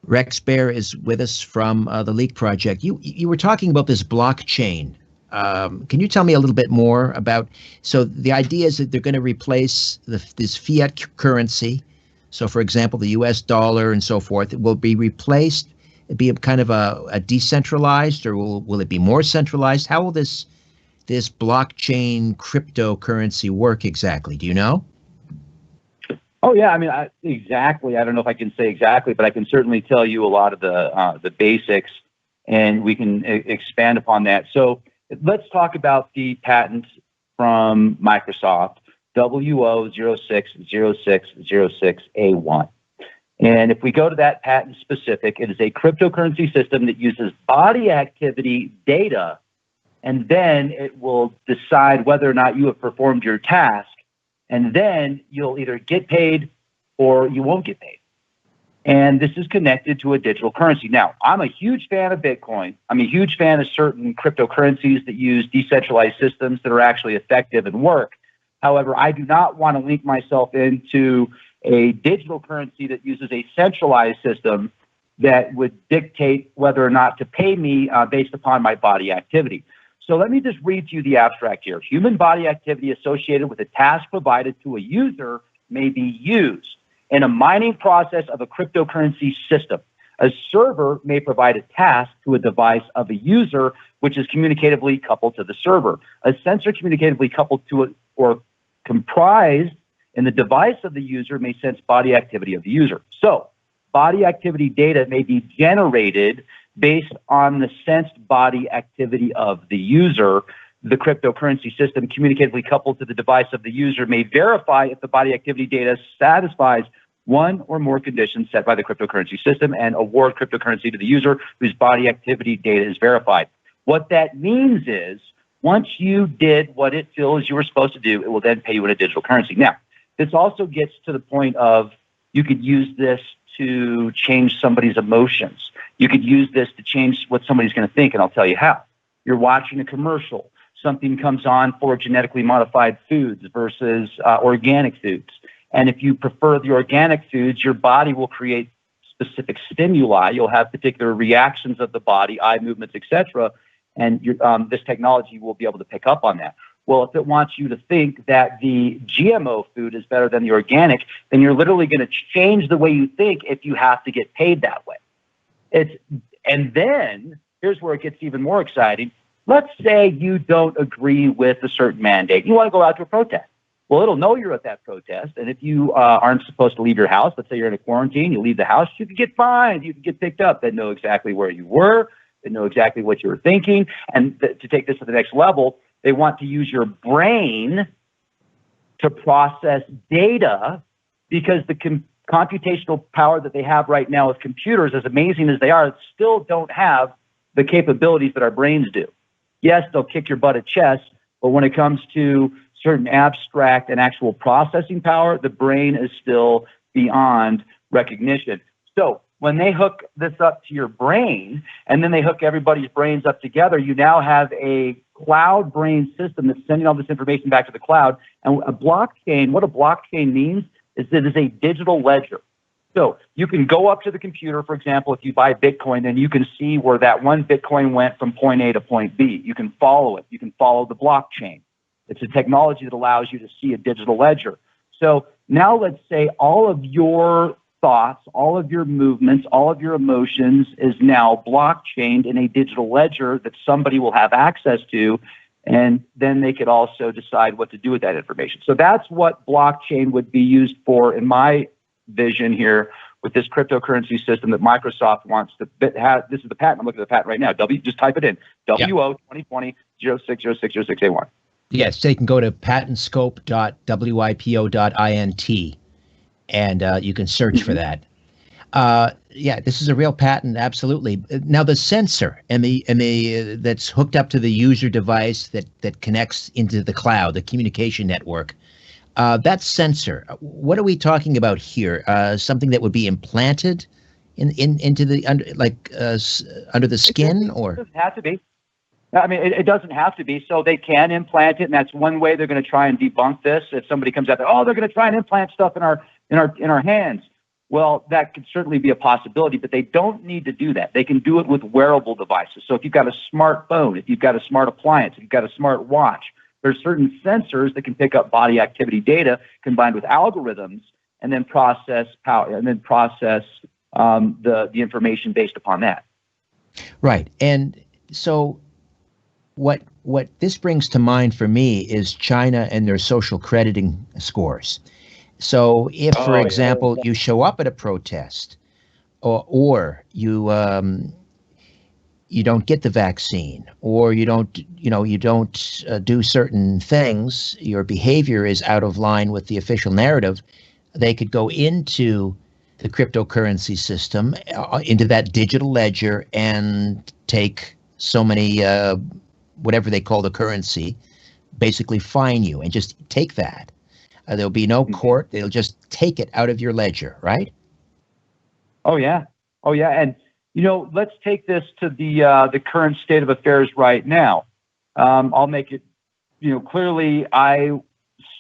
Rex Baer is with us from the Leak Project. You were talking about this blockchain. Can you tell me a little bit more about? So the idea is that they're going to replace this fiat currency. So, for example, the U.S. dollar and so forth, it will be replaced. It'd be a kind of a decentralized, or will it be more centralized? How will this blockchain cryptocurrency work exactly? Do you know? Oh, yeah. I mean, exactly. I don't know if I can say exactly, but I can certainly tell you a lot of the basics, and we can expand upon that. So let's talk about the patent from Microsoft, WO060606A1. And if we go to that patent specific, it is a cryptocurrency system that uses body activity data, and then it will decide whether or not you have performed your task. And then you'll either get paid or you won't get paid. And this is connected to a digital currency. Now, I'm a huge fan of Bitcoin. I'm a huge fan of certain cryptocurrencies that use decentralized systems that are actually effective and work. However, I do not want to link myself into a digital currency that uses a centralized system that would dictate whether or not to pay me based upon my body activity. So let me just read to you the abstract here. Human body activity associated with a task provided to a user may be used in a mining process of a cryptocurrency system. A server may provide a task to a device of a user, which is communicatively coupled to the server. A sensor communicatively coupled to it or comprised in the device of the user may sense body activity of the user. So body activity data may be generated based on the sensed body activity of the user. The cryptocurrency system, communicatively coupled to the device of the user, may verify if the body activity data satisfies one or more conditions set by the cryptocurrency system and award cryptocurrency to the user whose body activity data is verified. What that means is, once you did what it feels you were supposed to do, it will then pay you in a digital currency. Now, this also gets to the point of you could use this to change somebody's emotions. You could use this to change what somebody's going to think, and I'll tell you how. You're watching a commercial. Something comes on for genetically modified foods versus organic foods. And if you prefer the organic foods, your body will create specific stimuli. You'll have particular reactions of the body, eye movements, etc. And this technology will be able to pick up on that. Well, if it wants you to think that the GMO food is better than the organic, then you're literally going to change the way you think if you have to get paid that way. And then here's where it gets even more exciting. Let's say you don't agree with a certain mandate. You want to go out to a protest. Well, it'll know you're at that protest. And if you aren't supposed to leave your house, let's say you're in a quarantine, you leave the house, you can get fined, you can get picked up. They know exactly where you were. They know exactly what you were thinking. And to take this to the next level, they want to use your brain to process data, because the computational power that they have right now with computers, as amazing as they are, still don't have the capabilities that our brains do. Yes, they'll kick your butt at chess, but when it comes to certain abstract and actual processing power, the brain is still beyond recognition. So when they hook this up to your brain, and then they hook everybody's brains up together, you now have a cloud brain system that's sending all this information back to the cloud. And a blockchain, what a blockchain means is that it is a digital ledger. So you can go up to the computer, for example, if you buy Bitcoin, and you can see where that one Bitcoin went from point A to point B. You can follow it. You can follow the blockchain. It's a technology that allows you to see a digital ledger. So now let's say all of your thoughts, all of your movements, all of your emotions is now blockchained in a digital ledger that somebody will have access to, and then they could also decide what to do with that information. So that's what blockchain would be used for in my vision here with this cryptocurrency system that Microsoft wants to have. This is the patent. I'm looking at the patent right now. Just type it in. WO 2020-06060681. Yes, they can go to patentscope.wipo.int, and you can search for that. Yeah, this is a real patent, absolutely. Now the sensor and the that's hooked up to the user device that connects into the cloud, the communication network. That sensor, what are we talking about here? Something that would be implanted into the under the skin, or? It doesn't have to be. I mean, it doesn't have to be. So they can implant it, and that's one way they're going to try and debunk this. If somebody comes out there, they're going to try and implant stuff in our hands. Well, that could certainly be a possibility, but they don't need to do that. They can do it with wearable devices. So if you've got a smartphone, if you've got a smart appliance, if you've got a smart watch, there's certain sensors that can pick up body activity data combined with algorithms, and then process the information based upon that. Right. And so what this brings to mind for me is China and their social crediting scores. So if, for example, you show up at a protest, or you don't get the vaccine, or you don't do certain things, your behavior is out of line with the official narrative, they could go into the cryptocurrency system, into that digital ledger, and take so many, whatever they call the currency, basically fine you and just take that. There'll be no court. They'll just take it out of your ledger, right? Oh, yeah. And, let's take this to the current state of affairs right now. I'll make it, clearly I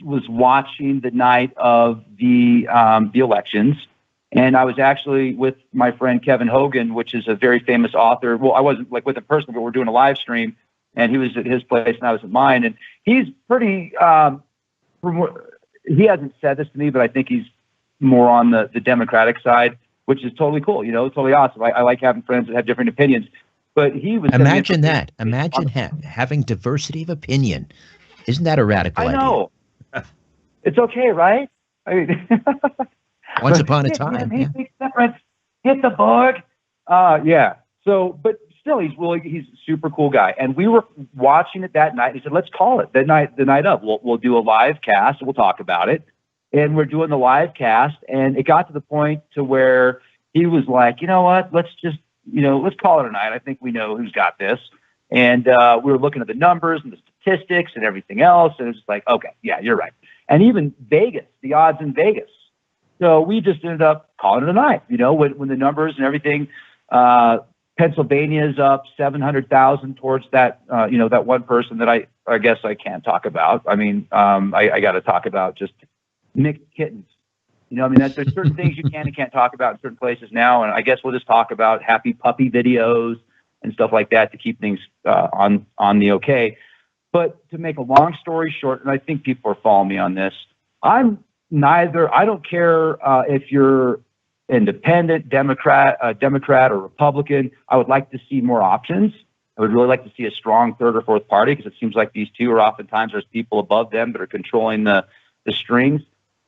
was watching the night of the elections, and I was actually with my friend Kevin Hogan, which is a very famous author. Well, I wasn't with him personally, but we're doing a live stream, and he was at his place and I was at mine. And he's pretty, he hasn't said this to me, but I think he's more on the Democratic side, which is totally cool, totally awesome. I like having friends that have different opinions. But he was Imagine that. Imagine having diversity of opinion. Isn't that a radical idea? I know. It's okay, right? I mean, once upon a time. He makes difference. Get the bug. Yeah. So, but still, he's a super cool guy. And we were watching it that night. And he said, let's call it the night of. We'll do a live cast. We'll talk about it. And we're doing the live cast. And it got to the point to where he was like, you know what, let's call it a night. I think we know who's got this. And we were looking at the numbers and the statistics and everything else. And it was just like, okay, yeah, you're right. And even Vegas, the odds in Vegas. So we just ended up calling it a night, when the numbers and everything, Pennsylvania's up 700,000 towards that, that one person that I guess I can't talk about. I mean, I got to talk about just mixed kittens. There's certain things you can and can't talk about in certain places now. And I guess we'll just talk about happy puppy videos and stuff like that to keep things on the okay. But to make a long story short, and I think people are following me on this, I don't care if you're independent, Democrat or Republican. I would like to see more options. I would really like to see a strong third or fourth party, because it seems like these two are oftentimes there's people above them that are controlling the strings.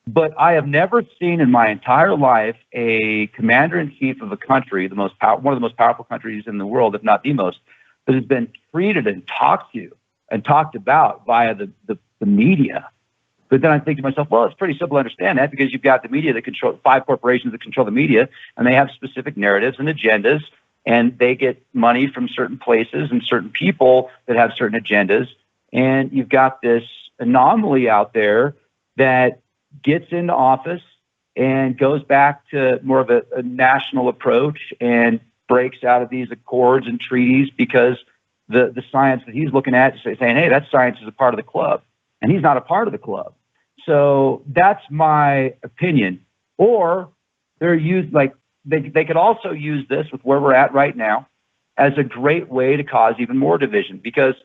But I have never seen in my entire life a commander-in-chief of a country, one of the most powerful countries in the world, if not the most, that has been treated and talked to and talked about via the media. But then I think to myself, well, it's pretty simple to understand that, because you've got the media that control 5 corporations that control the media, and they have specific narratives and agendas, and they get money from certain places and certain people that have certain agendas. And you've got this anomaly out there that gets into office and goes back to more of a national approach and breaks out of these accords and treaties because the science that he's looking at is saying, hey, that science is a part of the club, and he's not a part of the club. So that's my opinion. Or they're used like they could also use this with where we're at right now as a great way to cause even more division. Because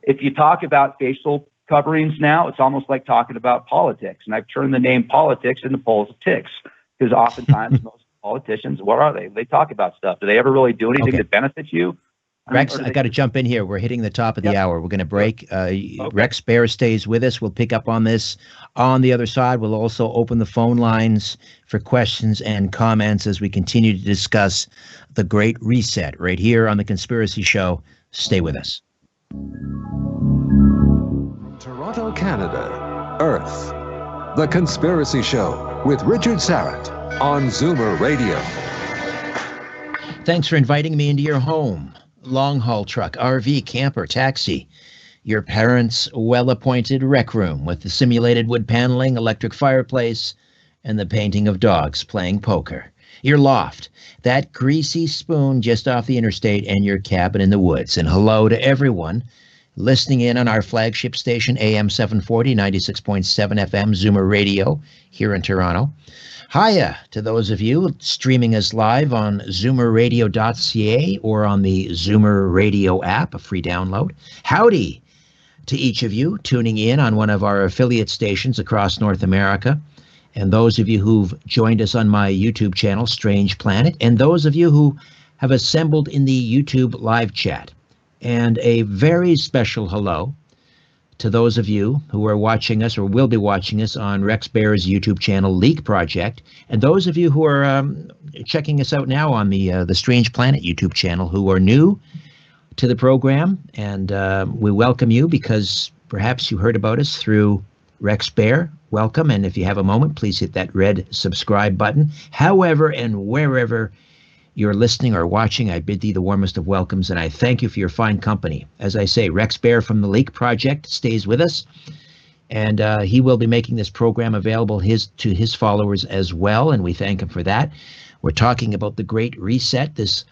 if you talk about facial coverings now, it's almost like talking about politics. And I've turned the name politics into polls of ticks, because oftentimes most politicians, what are they? They talk about stuff. Do they ever really do anything that benefits you? Rex, I got to jump in here. We're hitting the top of the hour. We're going to break. Rex Bear stays with us. We'll pick up on this on the other side. We'll also open the phone lines for questions and comments as we continue to discuss the Great Reset right here on The Conspiracy Show. Stay with us. From Toronto, Canada, Earth, The Conspiracy Show with Richard Syrett on Zoomer Radio. Thanks for inviting me into your home. Long-haul truck, RV, camper, taxi, your parents' well-appointed rec room with the simulated wood paneling, electric fireplace, and the painting of dogs playing poker. Your loft, that greasy spoon just off the interstate, and your cabin in the woods. And hello to everyone listening in on our flagship station, AM 740, 96.7 FM, Zoomer Radio, here in Toronto. Hiya to those of you streaming us live on zoomerradio.ca or on the Zoomer Radio app, a free download. Howdy to each of you tuning in on one of our affiliate stations across North America, and those of you who've joined us on my YouTube channel, Strange Planet, and those of you who have assembled in the YouTube live chat. And a very special hello to those of you who are watching us or will be watching us on Rex Bear's YouTube channel, Leak Project, and those of you who are checking us out now on the Strange Planet YouTube channel who are new to the program. And we welcome you because perhaps you heard about us through Rex Bear. Welcome. And if you have a moment, please hit that red subscribe button. However and wherever you're listening or watching, I bid thee the warmest of welcomes, and I thank you for your fine company. As I say, Rex Bear from the Leak Project stays with us, and he will be making this program available to his followers as well, and we thank him for that. We're talking about the Great Reset, this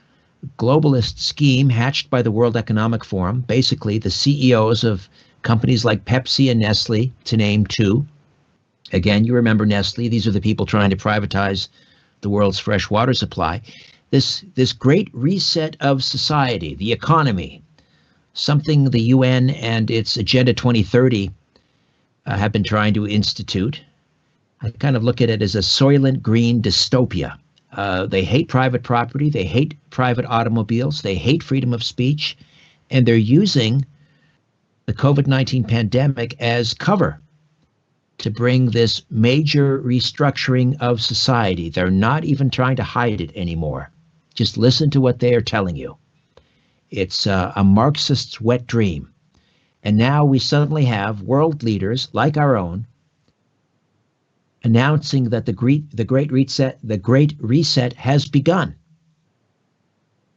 globalist scheme hatched by the World Economic Forum, basically the CEOs of companies like Pepsi and Nestle, to name two. Again, you remember Nestle. These are the people trying to privatize the world's fresh water supply. This great reset of society, the economy, something the UN and its Agenda 2030 have been trying to institute. I kind of look at it as a Soylent Green dystopia. They hate private property, they hate private automobiles, they hate freedom of speech, and they're using the COVID-19 pandemic as cover to bring this major restructuring of society. They're not even trying to hide it anymore. Just listen to what they are telling you. It's a Marxist's wet dream. And now we suddenly have world leaders like our own announcing that the Great Reset has begun.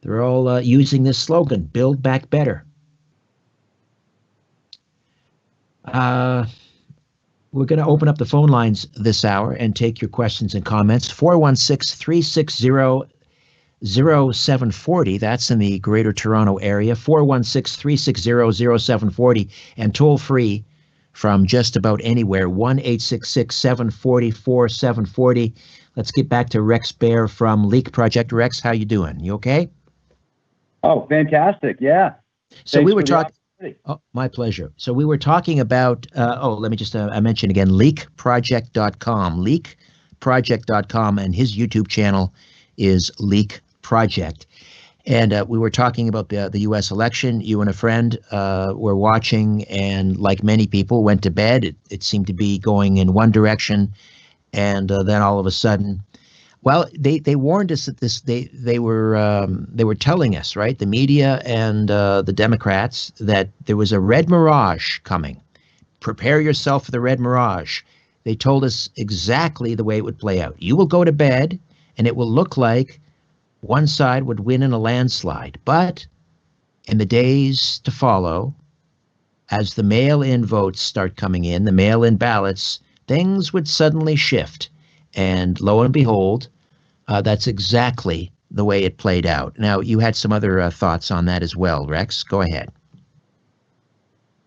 They're all using this slogan, "Build Back Better." We're going to open up the phone lines this hour and take your questions and comments. 416-360-0740. That's in the Greater Toronto area. 416-360-0740. And toll free from just about anywhere. 1-866-740-4740. Let's get back to Rex Bear from Leak Project. Rex, how you doing? You okay? Oh, fantastic. Yeah. So we were talking. Oh, my pleasure. So we were talking about, let me just I mention again, leakproject.com, leakproject.com, and his YouTube channel is Leak Project. And we were talking about the U.S. election. You and a friend were watching, and like many people, went to bed. It seemed to be going in one direction, and then all of a sudden, well, they warned us that they were telling us, right, the media and the Democrats, that there was a red mirage coming. Prepare yourself for the red mirage. They told us exactly the way it would play out. You will go to bed, and it will look like one side would win in a landslide. But in the days to follow, as the mail-in votes start coming in, the mail-in ballots, things would suddenly shift. And lo and behold, that's exactly the way it played out. Now, you had some other thoughts on that as well, Rex. Go ahead.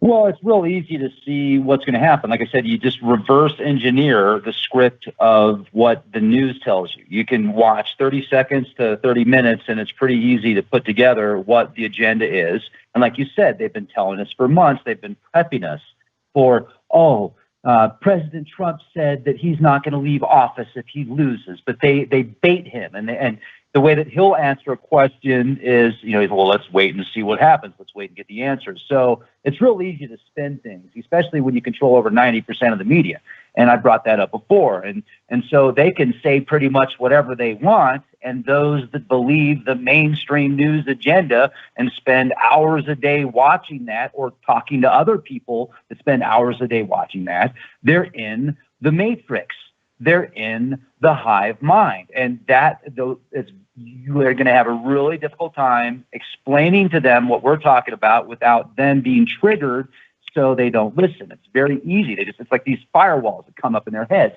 Well, it's real easy to see what's going to happen. Like I said, you just reverse engineer the script of what the news tells you. You can watch 30 seconds to 30 minutes, and it's pretty easy to put together what the agenda is. And like you said, they've been telling us for months, they've been prepping us for, President Trump said that he's not going to leave office if he loses, but they bait him. And the way that he'll answer a question is, well, let's wait and see what happens. Let's wait and get the answers. So it's real easy to spin things, especially when you control over 90% of the media. And I brought that up before. And so they can say pretty much whatever they want. And those that believe the mainstream news agenda and spend hours a day watching that, or talking to other people that spend hours a day watching that, they're in the matrix. They're in the hive mind. And you are going to have a really difficult time explaining to them what we're talking about without them being triggered so they don't listen. It's very easy. It's like these firewalls that come up in their heads.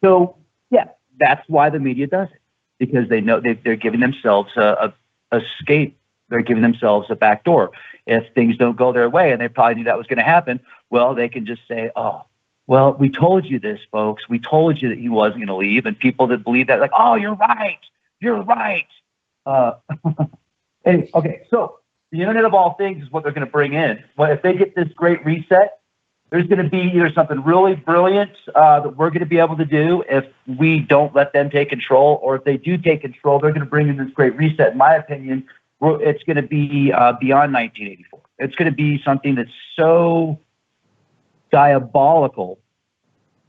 So, yeah, that's why the media does it, because they know they're giving themselves a escape. They're giving themselves a back door. If things don't go their way, and they probably knew that was going to happen, well, they can just say, well, we told you this, folks. We told you that he wasn't going to leave. And people that believe that, like, oh, you're right. You're right. Okay, so the Internet of All Things is what they're going to bring in. Well, if they get this great reset, there's going to be either something really brilliant that we're going to be able to do if we don't let them take control, or if they do take control, they're going to bring in this great reset. In my opinion, it's going to be beyond 1984. It's going to be something that's so diabolical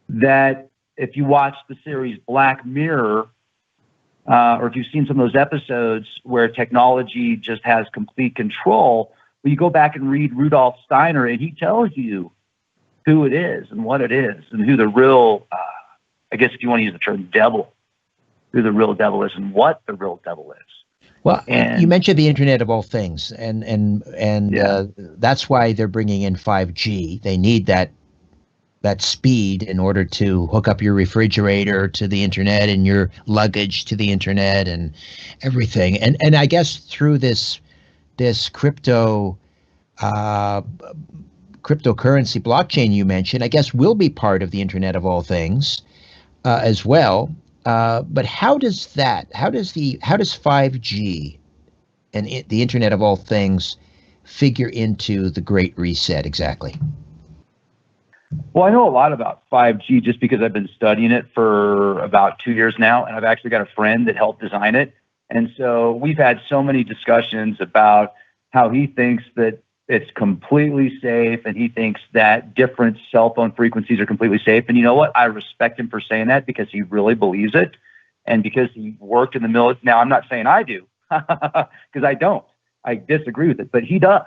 that if you watch the series Black Mirror, or if you've seen some of those episodes where technology just has complete control, well, you go back and read Rudolf Steiner, and he tells you who it is and what it is, and who the real, I guess if you want to use the term devil, who the real devil is and what the real devil is. Well, you mentioned the Internet of All Things, and that's why they're bringing in 5G. They need that speed in order to hook up your refrigerator to the internet and your luggage to the internet and everything. And I guess through this cryptocurrency blockchain you mentioned, I guess will be part of the Internet of All Things as well. But how does 5G and the Internet of All Things figure into the Great Reset exactly? Well, I know a lot about 5G just because I've been studying it for about 2 years now, and I've actually got a friend that helped design it. And so we've had so many discussions about how he thinks that it's completely safe, and he thinks that different cell phone frequencies are completely safe. And you know what? I respect him for saying that because he really believes it, and because he worked in the military. Now, I'm not saying I do, because I don't. I disagree with it, but he does.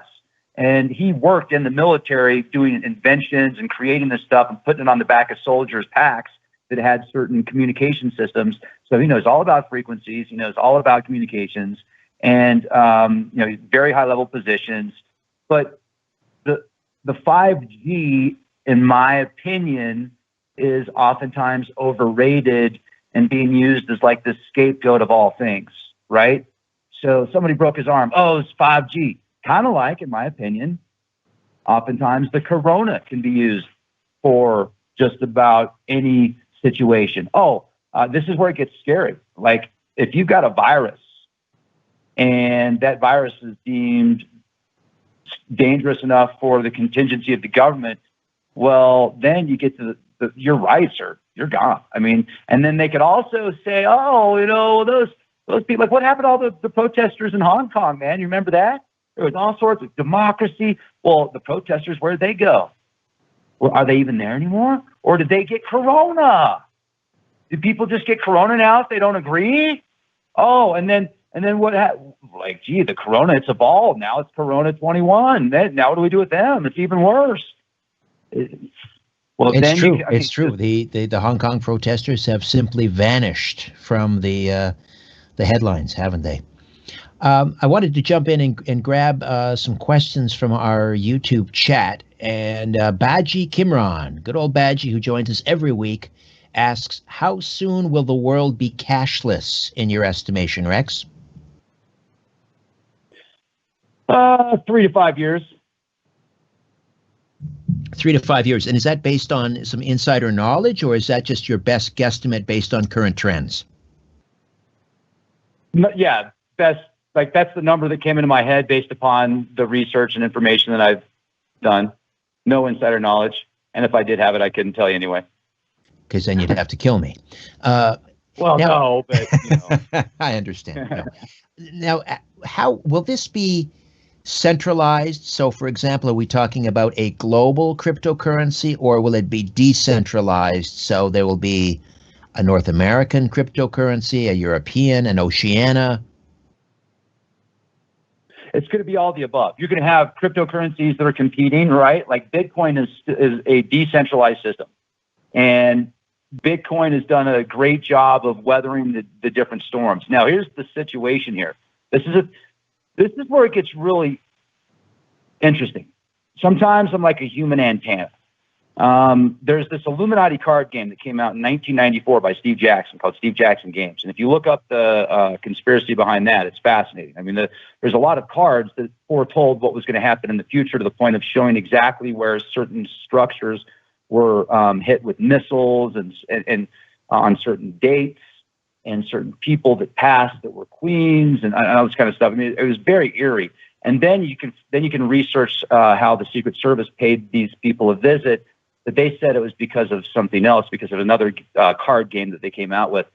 And he worked in the military doing inventions and creating this stuff and putting it on the back of soldiers' packs that had certain communication systems. So he knows all about frequencies. He knows all about communications, and very high level positions. But the 5G, in my opinion, is oftentimes overrated and being used as like the scapegoat of all things, right? So somebody broke his arm. Oh, it's 5G. Kind of like, in my opinion, oftentimes the corona can be used for just about any situation. This is where it gets scary. Like, if you've got a virus and that virus is deemed dangerous enough for the contingency of the government, well, then you get to your rights you're gone. I mean, and then they could also say, those people, like what happened to all the protesters in Hong Kong, man? You remember that? There was all sorts of democracy. Well, the protesters, where'd they go? Well, are they even there anymore? Or did they get corona? Do people just get corona now if they don't agree? Oh, and then what happened? Like, gee, the corona, it's evolved. Now it's Corona 21. Now what do we do with them? It's even worse. Well, it's true. It's true. The Hong Kong protesters have simply vanished from the headlines, haven't they? I wanted to jump in and grab some questions from our YouTube chat. And Baji Kimron, good old Baji, who joins us every week, asks, how soon will the world be cashless, in your estimation, Rex? 3 to 5 years. 3 to 5 years. And is that based on some insider knowledge, or is that just your best guesstimate based on current trends? Yeah, that's the number that came into my head based upon the research and information that I've done. No insider knowledge. And if I did have it, I couldn't tell you anyway. Because then you'd have to kill me. No, but I understand. No. Now, how will this be centralized? So, for example, are we talking about a global cryptocurrency, or will it be decentralized? So there will be a North American cryptocurrency, a European, an Oceania. It's going to be all the above. You're going to have cryptocurrencies that are competing, right? Like Bitcoin is a decentralized system, and Bitcoin has done a great job of weathering the different storms. Now, here's the situation here. This is where it gets really interesting. Sometimes I'm like a human antenna. There's this Illuminati card game that came out in 1994 by Steve Jackson called Steve Jackson Games. And if you look up the conspiracy behind that, it's fascinating. I mean, there's a lot of cards that foretold what was going to happen in the future, to the point of showing exactly where certain structures were hit with missiles and on certain dates, and certain people that passed that were queens and all this kind of stuff. I mean, it was very eerie. And then you can research how the Secret Service paid these people a visit, that they said it was because of something else, because of another card game that they came out with.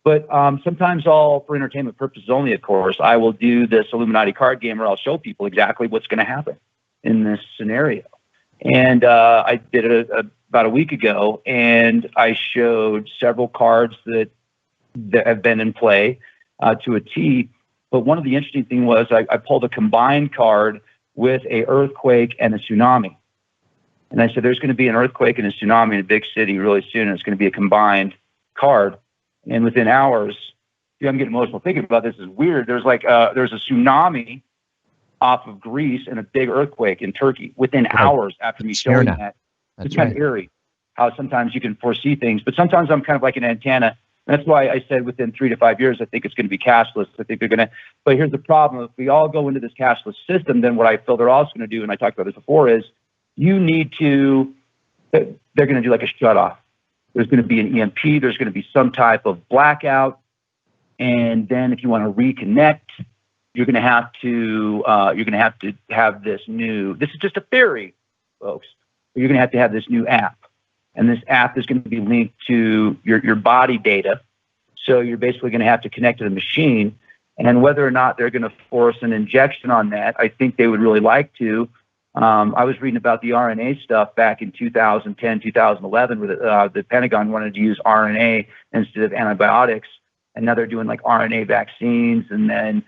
But sometimes, all for entertainment purposes only, of course, I will do this Illuminati card game where I'll show people exactly what's going to happen in this scenario. And I did it about a week ago, and I showed several cards that have been in play to a T. But one of the interesting things was I pulled a combined card with a earthquake and a tsunami. And I said, there's going to be an earthquake and a tsunami in a big city really soon, and it's going to be a combined card. And within hours, I'm getting emotional thinking about this. Is weird. There's a tsunami off of Greece and a big earthquake in Turkey within hours after me showing that. It's kind of eerie how sometimes you can foresee things, but sometimes I'm kind of like an antenna. That's why I said within 3 to 5 years, I think it's going to be cashless. I think they're going to, but here's the problem. If we all go into this cashless system, then what I feel they're also going to do, and I talked about this before, is they're going to do like a shut off. There's going to be an EMP. There's going to be some type of blackout. And then if you want to reconnect, you're going to have to have this new, this is just a theory, folks. You're going to have this new app. And this app is going to be linked to your body data. So you're basically going to have to connect to the machine. And whether or not they're going to force an injection on that, I think they would really like to. I was reading about the RNA stuff back in 2010, 2011, where the Pentagon wanted to use RNA instead of antibiotics. And now they're doing like RNA vaccines. And then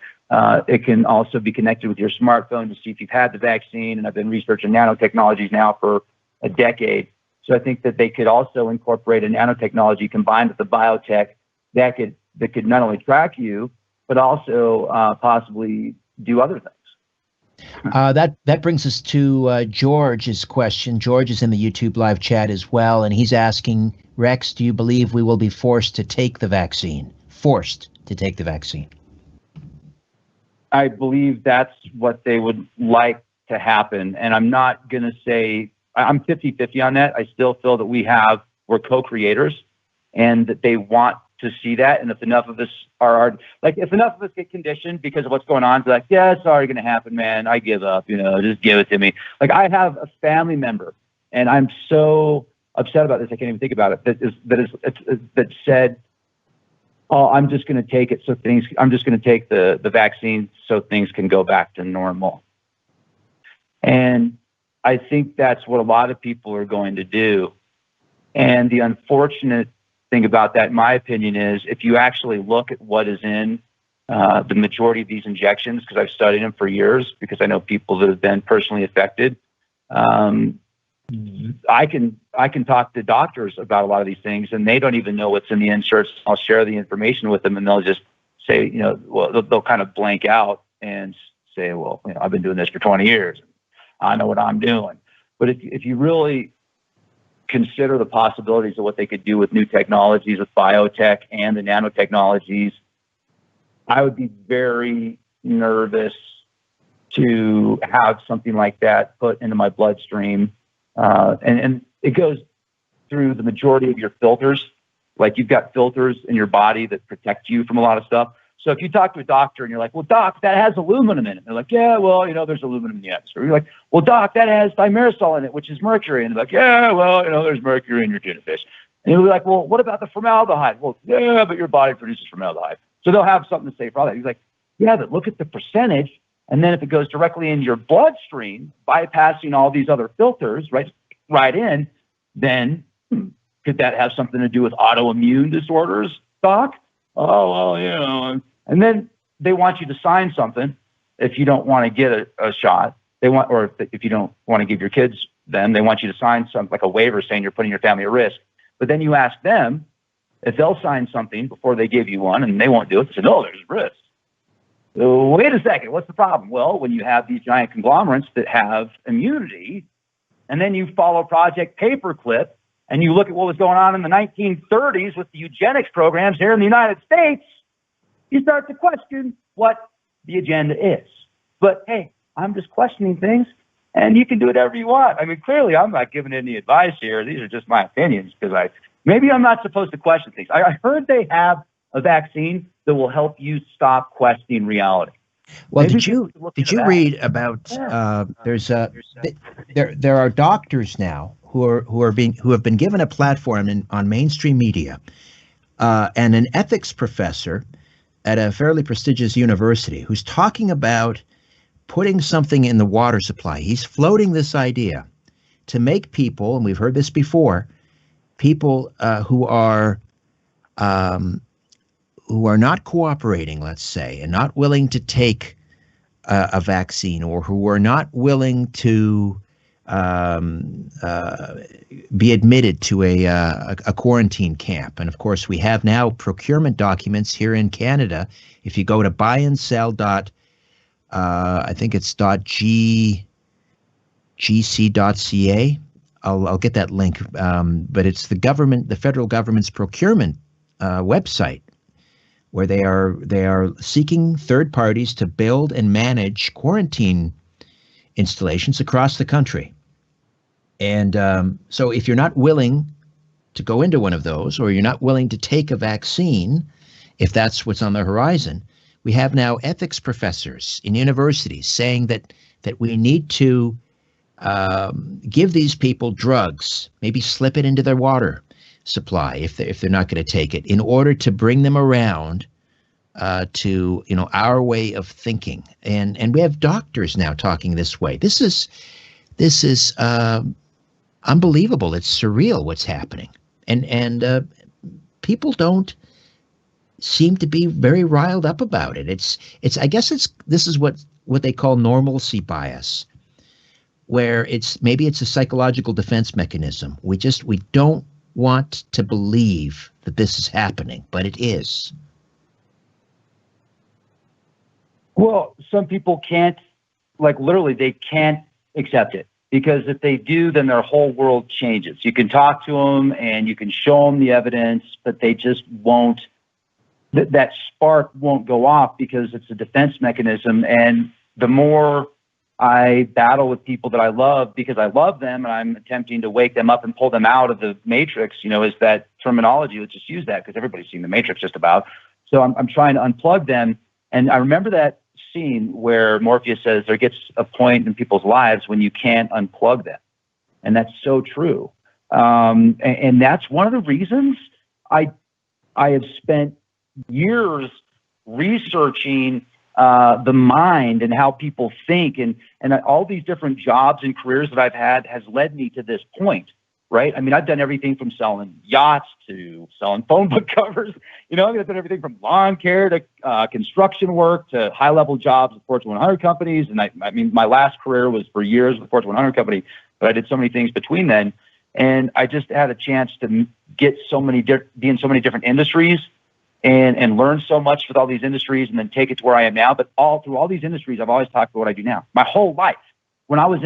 it can also be connected with your smartphone to see if you've had the vaccine. And I've been researching nanotechnologies now for a decade. So I think that they could also incorporate a nanotechnology combined with the biotech that could not only track you, but also possibly do other things. That brings us to George's question. George is in the YouTube live chat as well, and he's asking, Rex, do you believe we will be forced to take the vaccine? Forced to take the vaccine. I believe that's what they would like to happen. And I'm not going to say, I'm 50-50 on that. I still feel that we're co-creators and that they want to see that. And if enough of us if enough of us get conditioned because of what's going on, it's like, yeah, it's already going to happen, man. I give up, just give it to me. Like I have a family member and I'm so upset about this. I can't even think about it. That said, oh, I'm just going to take it. I'm just going to take the vaccine so things can go back to normal. And I think that's what a lot of people are going to do. And the unfortunate thing about that, in my opinion, is if you actually look at what is in the majority of these injections, because I've studied them for years, because I know people that have been personally affected. I can talk to doctors about a lot of these things, and they don't even know what's in the inserts. I'll share the information with them, and they'll just say, they'll kind of blank out and say, well, I've been doing this for 20 years. I know what I'm doing. But if you really consider the possibilities of what they could do with new technologies, with biotech and the nanotechnologies, I would be very nervous to have something like that put into my bloodstream. And it goes through the majority of your filters. Like you've got filters in your body that protect you from a lot of stuff. So if you talk to a doctor and you're like, well, doc, that has aluminum in it. They're like, yeah, well, there's aluminum in the atmosphere. You're like, well, doc, that has thimerosal in it, which is mercury. And they're like, yeah, well, there's mercury in your tuna fish. And you'll be like, well, what about the formaldehyde? Well, yeah, but your body produces formaldehyde. So they'll have something to say for all that. He's like, yeah, but look at the percentage. And then if it goes directly into your bloodstream, bypassing all these other filters, right in, then could that have something to do with autoimmune disorders, doc? Oh, well, And then they want you to sign something if you don't want to get a shot. Or if you don't want to give your kids them, they want you to sign something like a waiver saying you're putting your family at risk. But then you ask them if they'll sign something before they give you one, and they won't do it. They say, no, there's risk. So, wait a second, what's the problem? Well, when you have these giant conglomerates that have immunity, and then you follow Project Paperclip, and you look at what was going on in the 1930s with the eugenics programs here in the United States, you start to question what the agenda is. But hey, I'm just questioning things, and you can do whatever you want. I mean, clearly, I'm not giving any advice here. These are just my opinions, because maybe I'm not supposed to question things. I heard they have a vaccine that will help you stop questioning reality. Well, did you read about there are doctors now who have been given a platform on mainstream media, and an ethics professor at a fairly prestigious university who's talking about putting something in the water supply. He's floating this idea to make people, and we've heard this before, people who are not cooperating, let's say, and not willing to take a vaccine, or who are not willing to be admitted to a quarantine camp. And of course, we have now procurement documents here in Canada. If you go to buyandsell. I think it's .gc.ca. I'll get that link, but it's the federal government's procurement website, where they are seeking third parties to build and manage quarantine installations across the country. And so if you're not willing to go into one of those, or you're not willing to take a vaccine, if that's what's on the horizon, we have now ethics professors in universities saying that we need to give these people drugs, maybe slip it into their water supply if they're not going to take it, in order to bring them around to our way of thinking. And we have doctors now talking this way. This is This is unbelievable. It's surreal what's happening. And people don't seem to be very riled up about it. I guess this is what they call normalcy bias, where maybe it's a psychological defense mechanism. We don't want to believe that this is happening, but it is. Well, some people can't, like literally, they can't accept it, because if they do, then their whole world changes. You can talk to them and you can show them the evidence, but they just won't. That spark won't go off because it's a defense mechanism. And the more I battle with people that I love because I love them and I'm attempting to wake them up and pull them out of the matrix, is that terminology. Let's just use that because everybody's seen the matrix just about. So I'm trying to unplug them. And I remember that scene where Morpheus says there gets a point in people's lives when you can't unplug them. And that's so true. And that's one of the reasons I have spent years researching the mind and how people think, and all these different jobs and careers that I've had has led me to this point, right? I mean, I've done everything from selling yachts to selling phone book covers. I've done everything from lawn care to construction work to high-level jobs with Fortune 100 companies. And I mean, my last career was for years with Fortune 100 company, but I did so many things between then. And I just had a chance to be in so many different industries and learn so much with all these industries and then take it to where I am now. But through all these industries, I've always talked about what I do now. My whole life. When I was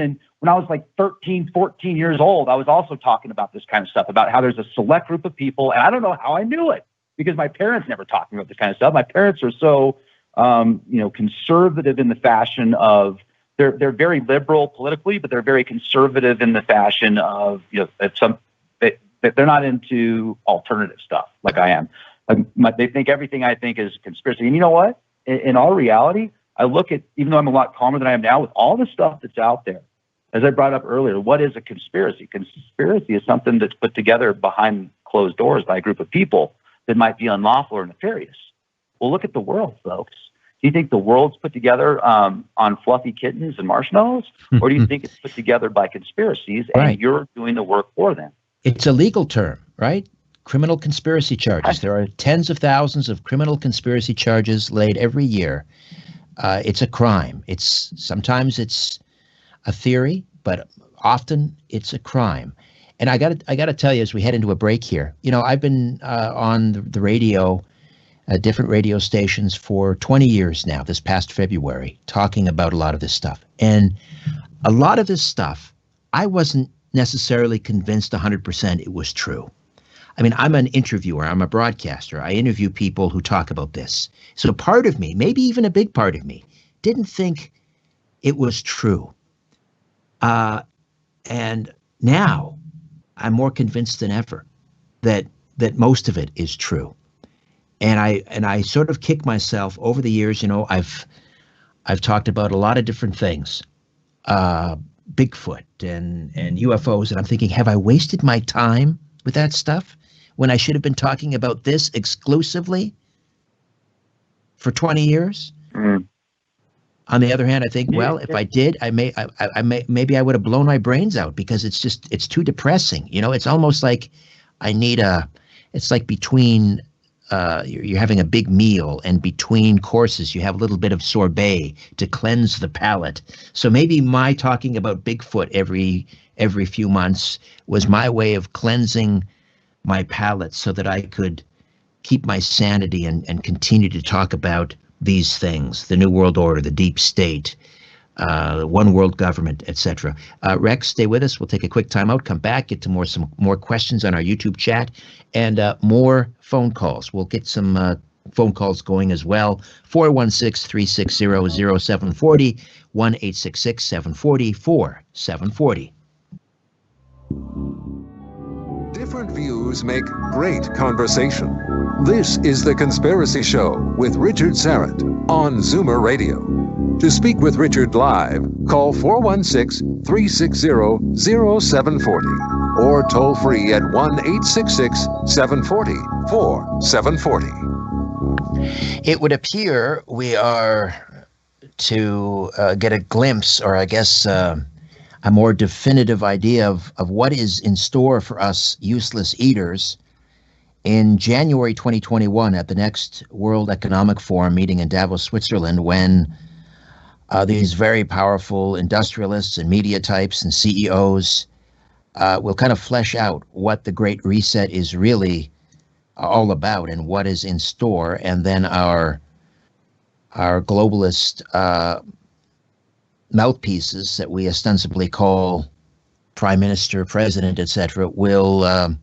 like 13, 14 years old, I was also talking about this kind of stuff, about how there's a select group of people. And I don't know how I knew it because my parents never talked to me about this kind of stuff. My parents are so, conservative in the fashion of, they're very liberal politically, but they're very conservative in the fashion of, they're not into alternative stuff like I am. They think everything I think is conspiracy. And you know what? In all reality, I look at, even though I'm a lot calmer than I am now, with all the stuff that's out there, as I brought up earlier, what is a conspiracy? Conspiracy is something that's put together behind closed doors by a group of people that might be unlawful or nefarious. Well, look at the world, folks. Do you think the world's put together on fluffy kittens and marshmallows? Or do you think it's put together by conspiracies and you're doing the work for them? It's a legal term, right? Criminal conspiracy charges. There are tens of thousands of criminal conspiracy charges laid every year. It's a crime. Sometimes it's a theory, but often it's a crime. And I got to tell you, as we head into a break here, I've been on the radio, different radio stations for 20 years now, this past February, talking about a lot of this stuff. And a lot of this stuff, I wasn't necessarily convinced 100% it was true. I mean, I'm an interviewer. I'm a broadcaster. I interview people who talk about this. So part of me, maybe even a big part of me, didn't think it was true. And now I'm more convinced than ever that most of it is true. And I sort of kick myself over the years. I've talked about a lot of different things, Bigfoot and UFOs, and I'm thinking, have I wasted my time with that stuff when I should have been talking about this exclusively for 20 years? Mm. On the other hand, I think, well, if I did, maybe I would have blown my brains out because it's too depressing. It's almost like it's like between, you're having a big meal and between courses, you have a little bit of sorbet to cleanse the palate. So maybe my talking about Bigfoot every few months was my way of cleansing my palate so that I could keep my sanity and continue to talk about these things, the New World Order, the deep state, one world government, etc. Rex, stay with us. We'll take a quick time out, come back, get to some more questions on our YouTube chat, and more phone calls. We'll get some phone calls going as well. 416-360-0740, 1-866-740-4740. Different views make great conversation. This is The Conspiracy Show with Richard Serrett on Zoomer Radio. To speak with Richard live, call 416-360-0740 or toll free at 1-866-740-4740. It would appear we are to get a glimpse, or I guess a more definitive idea of what is in store for us useless eaters in January 2021 at the next World Economic Forum meeting in Davos, Switzerland, when these very powerful industrialists and media types and CEOs will kind of flesh out what the Great Reset is really all about and what is in store. And then our globalist mouthpieces that we ostensibly call prime minister, president, etc., will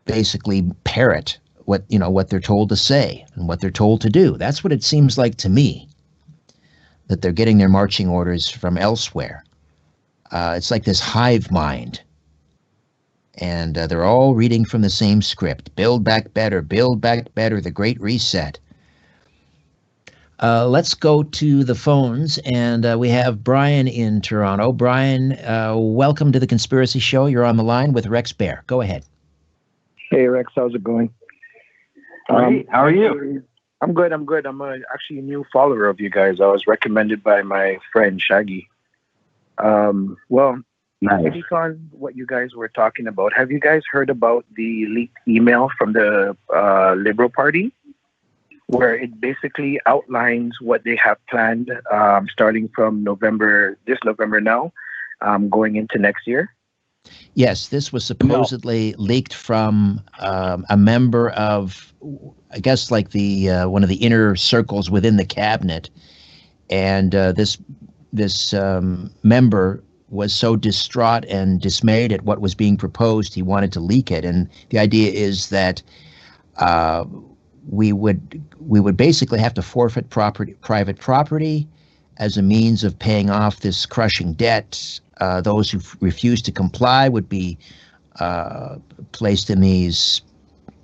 basically parrot what they're told to say and what they're told to do. That's what it seems like to me, that they're getting their marching orders from elsewhere. It's like this hive mind, and they're all reading from the same script. Build back better, the Great Reset. Let's go to the phones, and we have Brian in Toronto. Brian, welcome to the Conspiracy Show. You're on the line with Rex Bear. Go ahead. Hey, Rex, how's it going? Hey, how are you? I'm good. I'm actually a new follower of you guys. I was recommended by my friend Shaggy. Well, nice. Speak on what you guys were talking about. Have you guys heard about the leaked email from the Liberal Party, where it basically outlines what they have planned starting from this November now, going into next year? Yes, this was supposedly leaked from a member of, I guess, like the one of the inner circles within the cabinet, and this member was so distraught and dismayed at what was being proposed, he wanted to leak it. And the idea is that we would basically have to forfeit private property as a means of paying off this crushing debt. Those who refuse to comply would be placed in these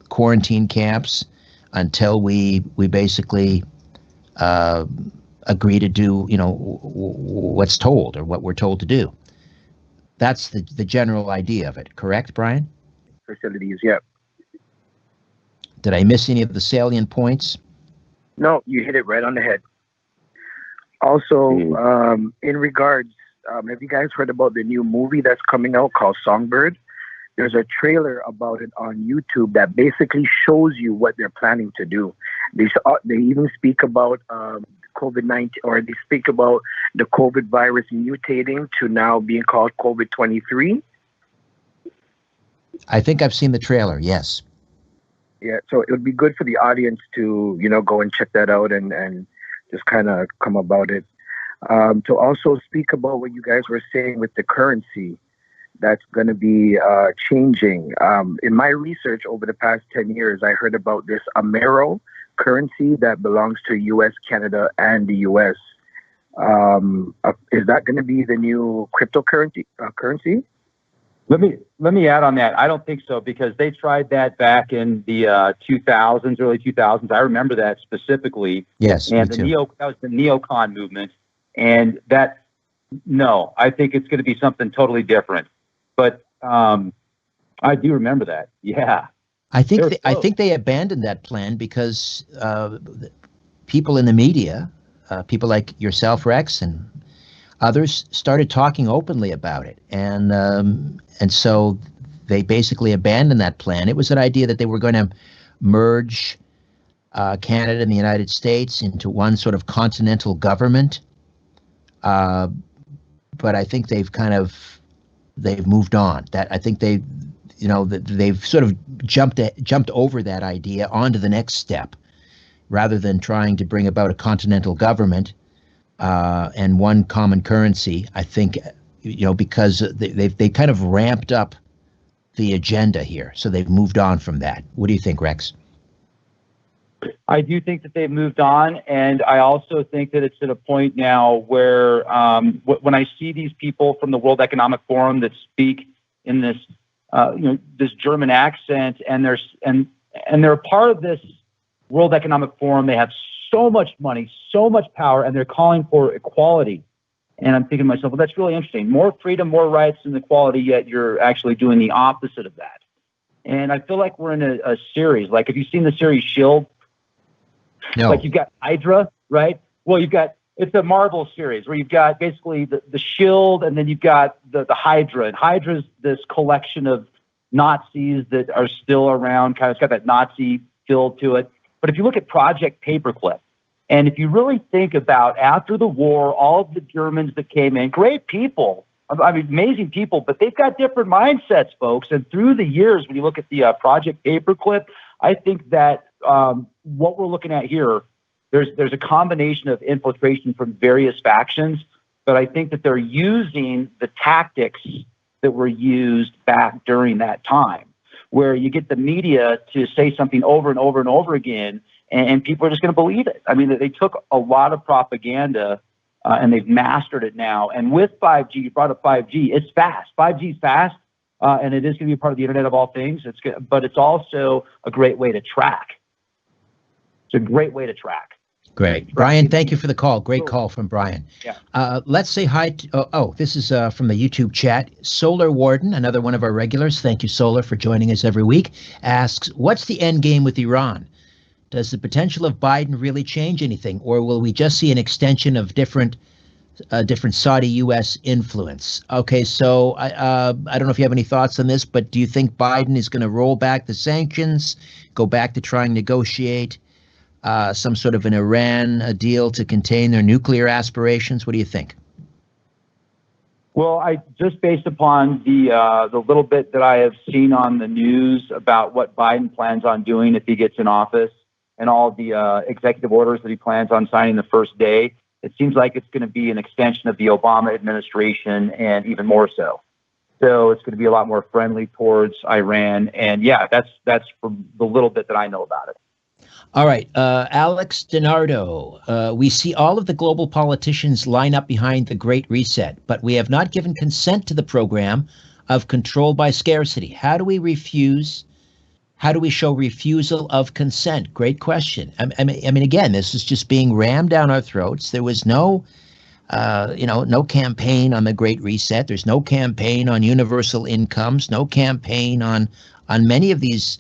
quarantine camps until we basically agree to do, what's told or what we're told to do. That's the general idea of it. Correct, Brian? Facilities, yeah. Did I miss any of the salient points? No, you hit it right on the head. Also, in regards, have you guys heard about the new movie that's coming out called Songbird? There's a trailer about it on YouTube that basically shows you what they're planning to do. They even speak about COVID-19, or they speak about the COVID virus mutating to now being called COVID-23. I think I've seen the trailer, yes. Yeah, so it would be good for the audience to, go and check that out and just kind of come about it. To also speak about what you guys were saying with the currency that's going to be changing. In my research over the past 10 years, I heard about this Amero currency that belongs to U.S., Canada, and the U.S. Is that going to be the new cryptocurrency? Currency? Let me add on that. I don't think so, because they tried that back in the 2000s, early 2000s. I remember that specifically. Yes, and that was the neocon movement. And no, I think it's going to be something totally different. But I do remember that. Yeah. I think they abandoned that plan because people in the media, people like yourself, Rex, and others started talking openly about it, and so they basically abandoned that plan. It was an idea that they were going to merge Canada and the United States into one sort of continental government, but I think they've moved on. That I think they've sort of jumped over that idea onto the next step, rather than trying to bring about a continental government and one common currency. I think, because they kind of ramped up the agenda here, so they've moved on from that. What do you think, Rex? I do think that they've moved on, and I also think that it's at a point now where when I see these people from the World Economic Forum that speak in this this German accent, and they're a part of this World Economic Forum. They have so much money, so much power, and they're calling for equality. And I'm thinking to myself, well, that's really interesting. More freedom, more rights, and equality, yet you're actually doing the opposite of that. And I feel like we're in a series. Like, have you seen the series S.H.I.E.L.D.? No. Like, you've got Hydra, right? Well, you've got it's a Marvel series where you've got basically the Shield, and then you've got the Hydra. And Hydra's this collection of Nazis that are still around. Kind of, it's got that Nazi feel to it. But if you look at Project Paperclip, and if you really think about after the war, all of the Germans that came in, great people, I mean, amazing people, but they've got different mindsets, folks. And through the years, when you look at the Project Paperclip, I think that what we're looking at here, there's a combination of infiltration from various factions, but I think that they're using the tactics that were used back during that time, where you get the media to say something over and over and over again, and people are just going to believe it. I mean, they took a lot of propaganda and they've mastered it now. And with 5G, you brought up 5G, it's fast. 5G is fast, and it is going to be a part of the Internet of all things. But it's also a great way to track. It's a great way to track. Great. Brian, thank you for the call. Great call from Brian. Yeah. Let's say hi to, this is from the YouTube chat. Solar Warden, another one of our regulars. Thank you, Solar, for joining us every week. Asks, what's the end game with Iran? Does the potential of Biden really change anything, or will we just see an extension of different Saudi-U.S. influence? Okay, so I don't know if you have any thoughts on this, but do you think Biden is going to roll back the sanctions, go back to trying to negotiate some sort of an Iran deal to contain their nuclear aspirations? What do you think? Well, I just based upon the little bit that I have seen on the news about what Biden plans on doing if he gets in office, and all the executive orders that he plans on signing the first day, it seems like it's going to be an extension of the Obama administration, and even more so. So it's going to be a lot more friendly towards Iran. And yeah, that's from the little bit that I know about it. All right. Alex DiNardo, we see all of the global politicians line up behind the Great Reset, but we have not given consent to the program of control by scarcity. How do we show refusal of consent? Great question. I mean, again, this is just being rammed down our throats. There was no campaign on the Great Reset. There's no campaign on universal incomes, no campaign on many of these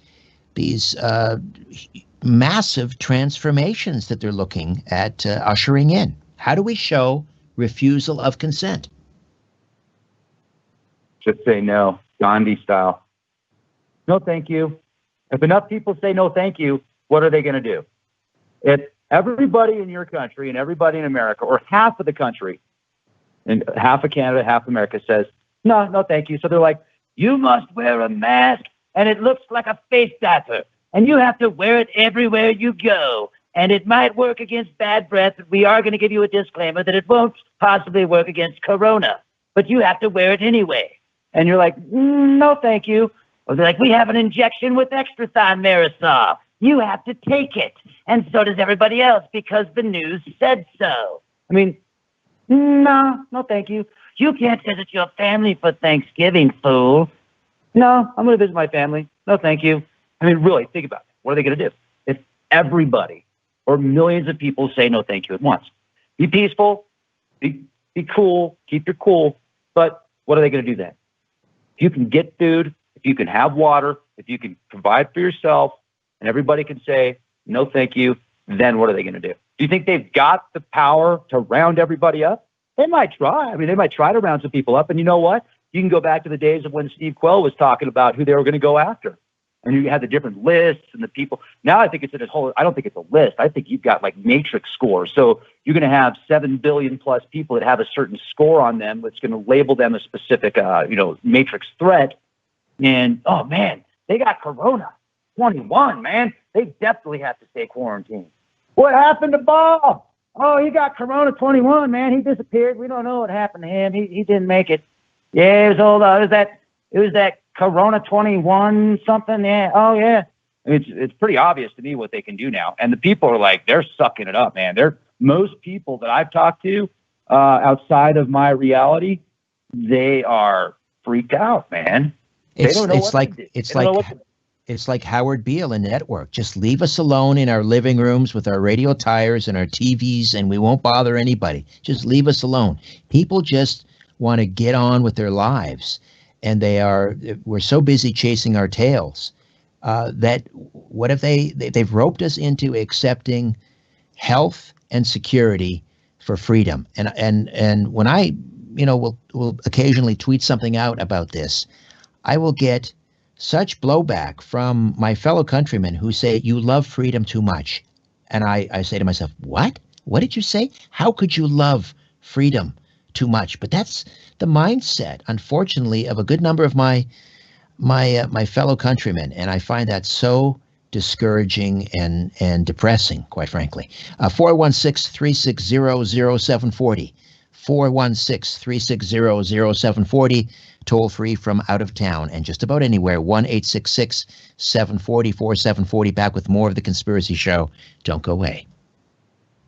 massive transformations that they're looking at ushering in. How do we show refusal of consent? Just say no, Gandhi style. No, thank you. If enough people say no, thank you, what are they going to do? If everybody in your country and everybody in America, or half of the country, and half of Canada, half of America says, no, thank you. So they're like, you must wear a mask, and it looks like a face diaper, and you have to wear it everywhere you go. And it might work against bad breath, but we are going to give you a disclaimer that it won't possibly work against corona, but you have to wear it anyway. And you're like, no, thank you. Or they're like, we have an injection with extra thimerosal. You have to take it. And so does everybody else because the news said so. I mean, no, thank you. You can't visit your family for Thanksgiving, fool. No, I'm going to visit my family. No, thank you. I mean, really, think about it. What are they going to do? If everybody or millions of people say no, thank you at once. Be peaceful, be cool, keep your cool. But what are they going to do then? If you can get food, if you can have water, if you can provide for yourself, and everybody can say, no, thank you, then what are they going to do? Do you think they've got the power to round everybody up? They might try. I mean, they might try to round some people up. And you know what? You can go back to the days of when Steve Quell was talking about who they were going to go after. And you had the different lists and the people. Now I think it's I don't think it's a list. I think you've got like matrix scores. So you're going to have 7 billion plus people that have a certain score on them that's going to label them a specific, matrix threat. And, oh, man, they got corona. 21, man. They definitely have to stay quarantined. What happened to Bob? Oh, he got corona 21, man. He disappeared. We don't know what happened to him. He didn't make it. Yeah, it was old. It was that corona 21 something. Yeah. Oh, yeah. It's pretty obvious to me what they can do now. And the people are like, they're sucking it up, man. Most people that I've talked to outside of my reality, they are freaked out, man. It's like Howard Beale in Network. Just leave us alone in our living rooms with our radio tires and our TVs, and we won't bother anybody. Just leave us alone. People just want to get on with their lives, and we're so busy chasing our tails that they've roped us into accepting health and security for freedom. And when I, will occasionally tweet something out about this, I will get such blowback from my fellow countrymen who say, you love freedom too much. And I say to myself, what? What did you say? How could you love freedom too much? But that's the mindset, unfortunately, of a good number of my fellow countrymen. And I find that so discouraging and depressing, quite frankly. 416-360-0740. 416-360-0740. Toll free from out of town and just about anywhere. 1-866-740-4740. Back with more of The Conspiracy Show. Don't go away.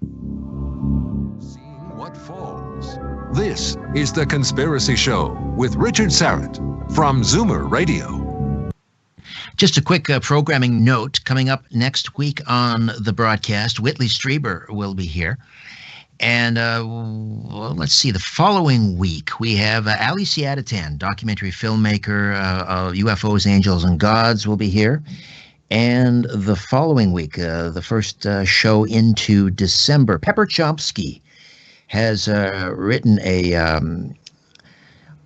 Seeing what falls. This is The Conspiracy Show with Richard Syrett from Zoomer Radio. Just a quick programming note. Coming up next week on the broadcast, Whitley Strieber will be here. And well, let's see, the following week, we have Ali Siadatan, documentary filmmaker, UFOs, Angels, and Gods will be here. And the following week, the first show into December, Pepper Chomsky has written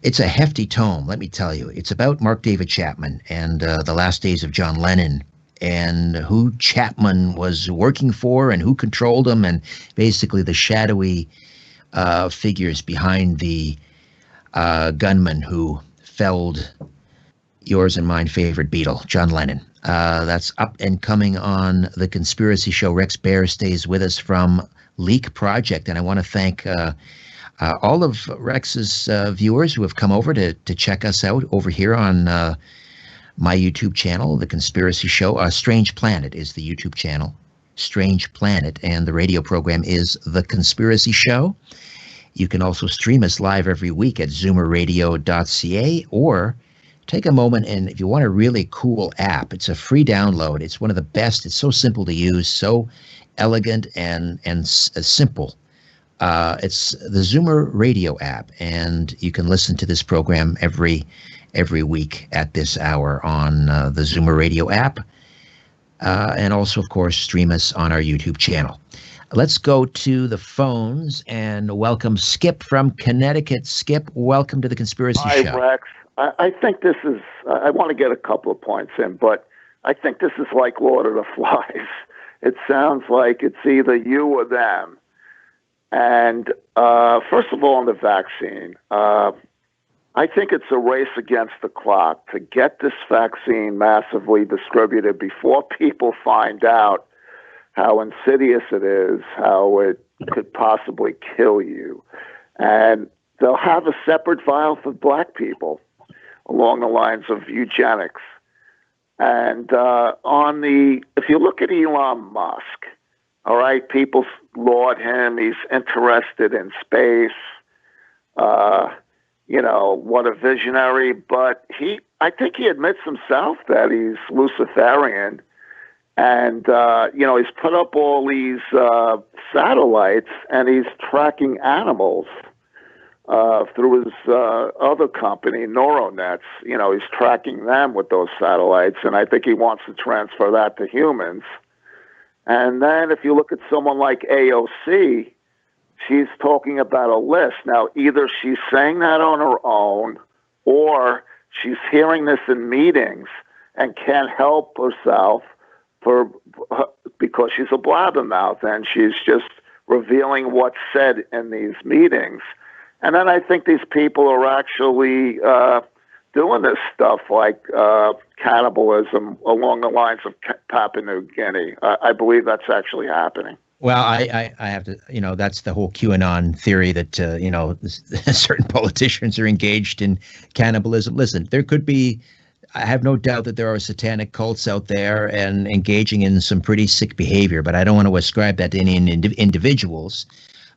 it's a hefty tome, let me tell you. It's about Mark David Chapman and the last days of John Lennon, and who Chapman was working for and who controlled him, and basically the shadowy figures behind the gunman who felled yours and mine favorite Beatle, John Lennon. That's up and coming on The Conspiracy Show. Rex Bear stays with us from Leak Project, and I want to thank all of Rex's viewers who have come over to check us out over here on my YouTube channel, The Conspiracy Show. Strange Planet is the YouTube channel, Strange Planet, and the radio program is The Conspiracy Show. You can also stream us live every week at zoomerradio.ca, or take a moment, and if you want a really cool app, it's a free download. It's one of the best. It's so simple to use, so elegant and simple. It's the Zoomer Radio app, and you can listen to this program every week at this hour on the Zoomer Radio app, and also, of course, stream us on our YouTube channel. Let's go to the phones and welcome Skip from Connecticut. Skip, welcome to The Conspiracy Show. Hi, Rex. I think this is, I want to get a couple of points in, but I think this is like Lord of the Flies. It sounds like it's either you or them. And first of all, on the vaccine, I think it's a race against the clock to get this vaccine massively distributed before people find out how insidious it is, how it could possibly kill you. And they'll have a separate vial for black people along the lines of eugenics. And if you look at Elon Musk, all right, people laud him. He's interested in space. What a visionary. But I think he admits himself that he's Luciferian. And, he's put up all these satellites, and he's tracking animals through his other company, Neuronets. He's tracking them with those satellites, and I think he wants to transfer that to humans. And then if you look at someone like AOC, she's talking about a list. Now, either she's saying that on her own, or she's hearing this in meetings and can't help herself because she's a blabbermouth, and she's just revealing what's said in these meetings. And then I think these people are actually doing this stuff like cannibalism along the lines of Papua New Guinea. I believe that's actually happening. Well, I have to, that's the whole QAnon theory that, certain politicians are engaged in cannibalism. Listen, there could be, I have no doubt that there are satanic cults out there and engaging in some pretty sick behavior, but I don't want to ascribe that to any individuals.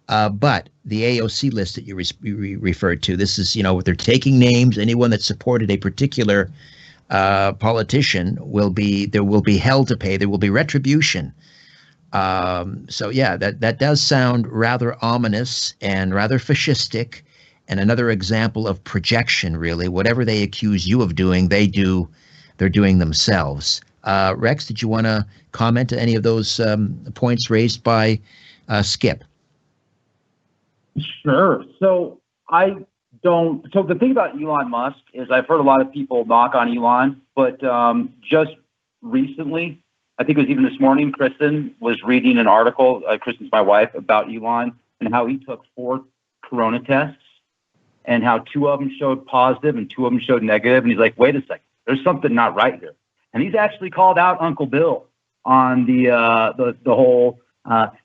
But the AOC list that you referred to, this is, they're taking names. Anyone that supported a particular politician will be hell to pay. There will be retribution. So yeah, that does sound rather ominous and rather fascistic, and another example of projection. Really, whatever they accuse you of doing, they're doing themselves. Rex, did you want to comment to any of those points raised by Skip? Sure. So So the thing about Elon Musk is I've heard a lot of people knock on Elon, but just recently, I think it was even this morning, Kristen was reading an article, Kristen's my wife, about Elon and how he took 4 corona tests and how 2 of them showed positive and 2 of them showed negative. And he's like, wait a second, there's something not right here. And he's actually called out Uncle Bill on the whole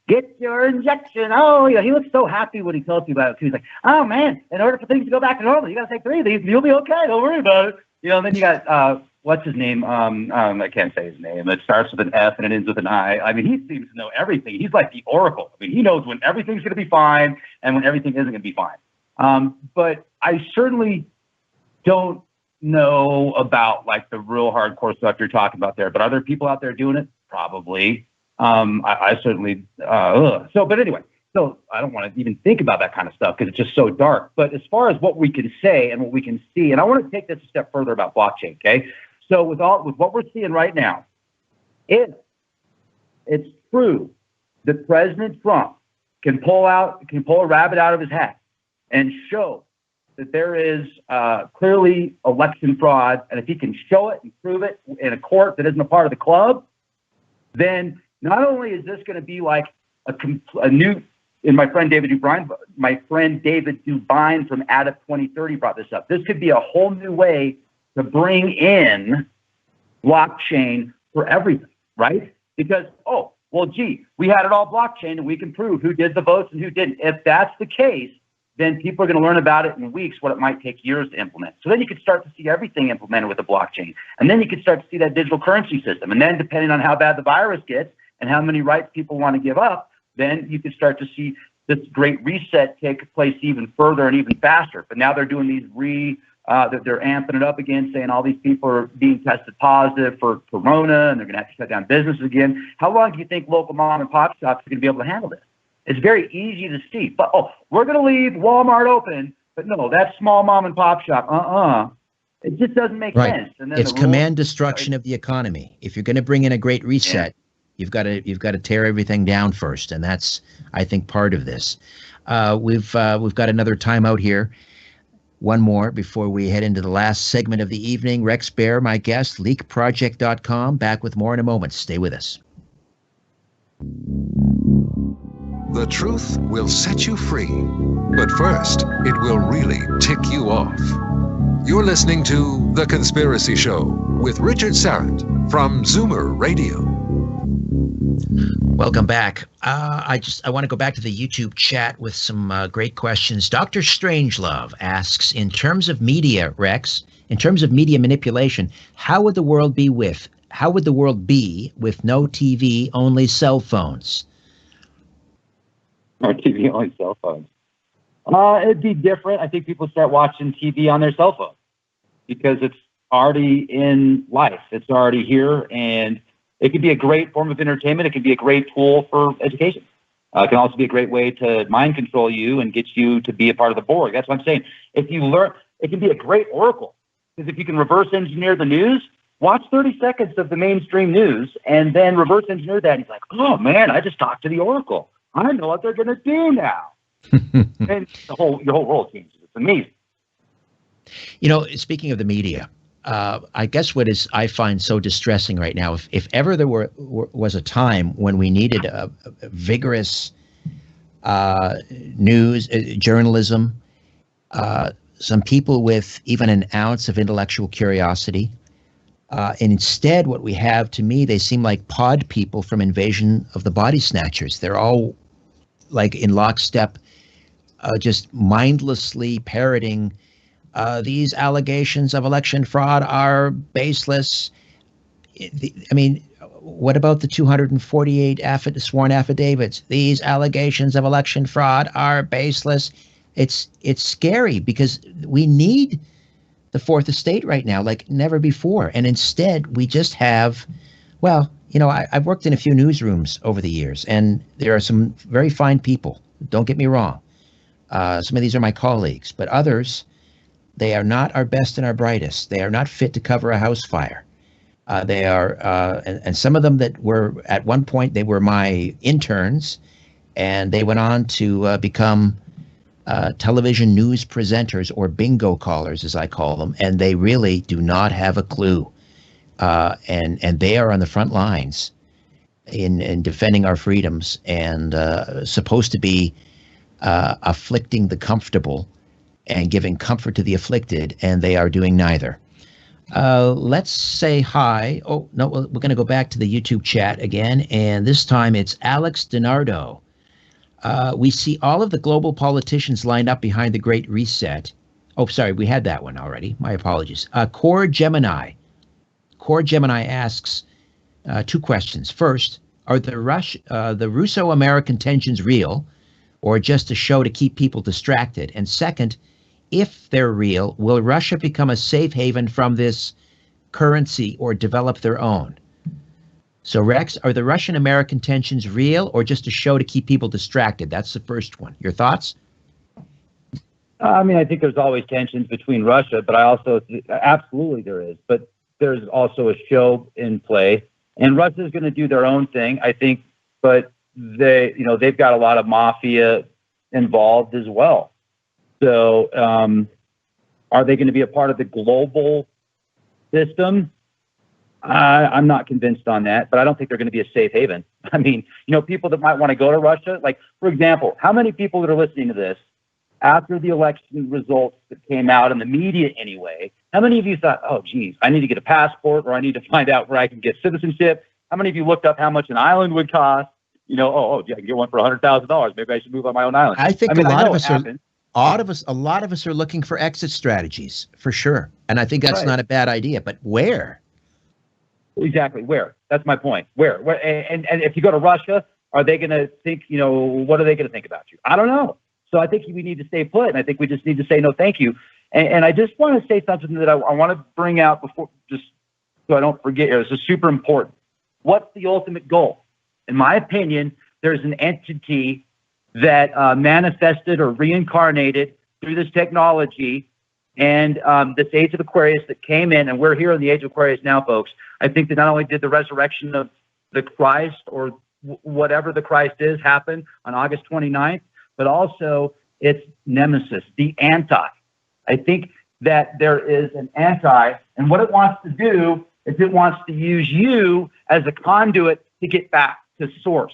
get your injection. Oh, yeah, he looks so happy when he tells you about it. He's like, oh man, in order for things to go back to normal, you got to take 3 of these and you'll be okay. Don't worry about it. And then you got, what's his name? I can't say his name. It starts with an F and it ends with an I. I mean, he seems to know everything. He's like the oracle. I mean, he knows when everything's going to be fine and when everything isn't going to be fine. But I certainly don't know about like the real hardcore stuff you're talking about there. But are there people out there doing it? Probably. I certainly, but anyway, so I don't want to even think about that kind of stuff because it's just so dark. But as far as what we can say and what we can see, and I want to take this a step further about blockchain. Okay. So with what we're seeing right now, if it's true that President Trump can pull a rabbit out of his hat and show that there is clearly election fraud, and if he can show it and prove it in a court that isn't a part of the club, then not only is this going to be like a new, and my friend David Dubine from Addit 2030 brought this up. This could be a whole new way to bring in blockchain for everything, right? Because, we had it all blockchain and we can prove who did the votes and who didn't. If that's the case, then people are going to learn about it in weeks, what it might take years to implement. So then you could start to see everything implemented with the blockchain. And then you could start to see that digital currency system. And then depending on how bad the virus gets and how many rights people want to give up, then you could start to see this great reset take place even further and even faster. But now they're doing these they're amping it up again, saying all these people are being tested positive for corona and they're going to have to shut down businesses again. How long do you think local mom and pop shops are going to be able to handle this? It's very easy to see. But, we're going to leave Walmart open. But no, that small mom and pop shop, it just doesn't make sense. And then it's command destruction of the economy. If you're going to bring in a great reset, you've got to tear everything down first. And that's, I think, part of this. We've got another timeout here. One more before we head into the last segment of the evening. Rex Bear, my guest, leakproject.com. Back with more in a moment. Stay with us. The truth will set you free, but first, it will really tick you off. You're listening to The Conspiracy Show with Richard Serrett from Zoomer Radio. Welcome back. I want to go back to the YouTube chat with some great questions. Dr. Strangelove asks, in terms of media, Rex, in terms of media manipulation, how would the world be with no TV, only cell phones? Or TV, only cell phones. It'd be different. I think people start watching TV on their cell phone because it's already in life. It's already here, and it could be a great form of entertainment. It could be a great tool for education. It can also be a great way to mind control you and get you to be a part of the Borg. That's what I'm saying. If you learn, it can be a great oracle, because if you can reverse engineer the news, watch 30 seconds of the mainstream news and then reverse engineer that. He's like, oh man, I just talked to the oracle. I know what they're going to do now. And your whole world changes. It's amazing. Speaking of the media, I guess I find so distressing right now, if ever there was a time when we needed a vigorous news, journalism, some people with even an ounce of intellectual curiosity, and instead what we have, to me, they seem like pod people from Invasion of the Body Snatchers. They're all like in lockstep, just mindlessly parroting these allegations of election fraud are baseless. What about the 248 sworn affidavits? These allegations of election fraud are baseless. It's scary because we need the fourth estate right now like never before. And instead we just have, I've worked in a few newsrooms over the years, and there are some very fine people. Don't get me wrong. Some of these are my colleagues, but others, they are not our best and our brightest. They are not fit to cover a house fire. They are, and some of them that were at one point, they were my interns, and they went on to become television news presenters, or bingo callers, as I call them, and they really do not have a clue. And they are on the front lines in defending our freedoms and supposed to be afflicting the comfortable and giving comfort to the afflicted, and they are doing neither. Let's say hi. Oh, no, we're going to go back to the YouTube chat again, and this time it's Alex DiNardo. We see all of the global politicians lined up behind the Great Reset. Oh, sorry, we had that one already. My apologies. Core Gemini asks two questions. First, are the Russo-American tensions real, or just a show to keep people distracted? And second, if they're real, will Russia become a safe haven from this currency or develop their own? So, Rex, are the Russian-American tensions real or just a show to keep people distracted? That's the first one. Your thoughts? I mean, I think there's always tensions between Russia, but I also, absolutely there is. But there's also a show in play. And Russia's going to do their own thing, I think, but they've got a lot of mafia involved as well. So are they going to be a part of the global system? I'm not convinced on that, but I don't think they're going to be a safe haven. I mean, people that might want to go to Russia, like, for example, how many people that are listening to this after the election results that came out in the media anyway, how many of you thought, oh, geez, I need to get a passport or I need to find out where I can get citizenship? How many of you looked up how much an island would cost? Yeah, I can get one for $100,000. Maybe I should move on my own island. I think a lot of us are looking for exit strategies for sure. And I think that's not a bad idea, but where? Exactly. Where? That's my point. Where? And if you go to Russia, are they going to think, what are they going to think about you? I don't know. So I think we need to stay put, and I think we just need to say no thank you. And I just want to say something that I want to bring out before, just so I don't forget here. This is super important. What's the ultimate goal? In my opinion, there's an entity that manifested or reincarnated through this technology and this age of Aquarius that came in, and we're here in the age of Aquarius now, folks. I think that not only did the resurrection of the Christ or whatever the Christ is happen on August 29th, but also its nemesis, the anti. I think that there is an anti, and what it wants to do is it wants to use you as a conduit to get back to source.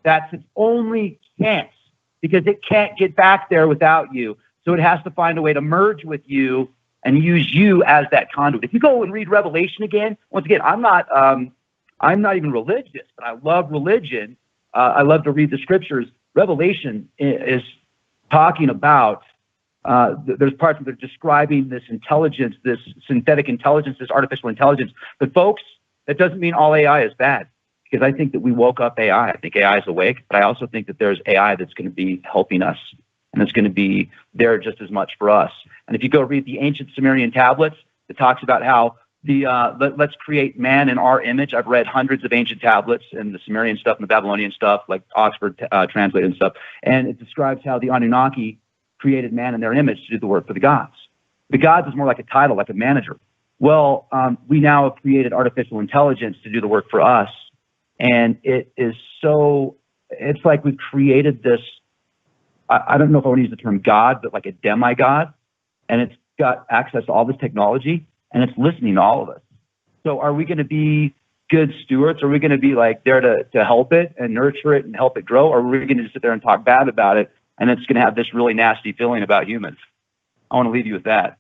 That's its only chance, because it can't get back there without you. So it has to find a way to merge with you and use you as that conduit. If you go and read Revelation again, once again, I'm not even religious, but I love religion. I love to read the scriptures. Revelation is talking about, there's parts where they're describing this intelligence, this synthetic intelligence, this artificial intelligence. But folks, that doesn't mean all AI is bad, because I think that we woke up AI. I think AI is awake, but I also think that there's AI that's going to be helping us, and it's going to be there just as much for us. And if you go read the ancient Sumerian tablets, it talks about how let's create man in our image. I've read hundreds of ancient tablets and the Sumerian stuff and the Babylonian stuff, like Oxford translated and stuff. And it describes how the Anunnaki created man in their image to do the work for the gods. The gods is more like a title, like a manager. Well, we now have created artificial intelligence to do the work for us. And it's like we've created this, I don't know if I want to use the term God, but like a demigod. And it's got access to all this technology, and it's listening to all of us. So are we going to be good stewards? Are we going to be like there to help it and nurture it and help it grow? Or are we going to sit there and talk bad about it, and it's going to have this really nasty feeling about humans? I want to leave you with that.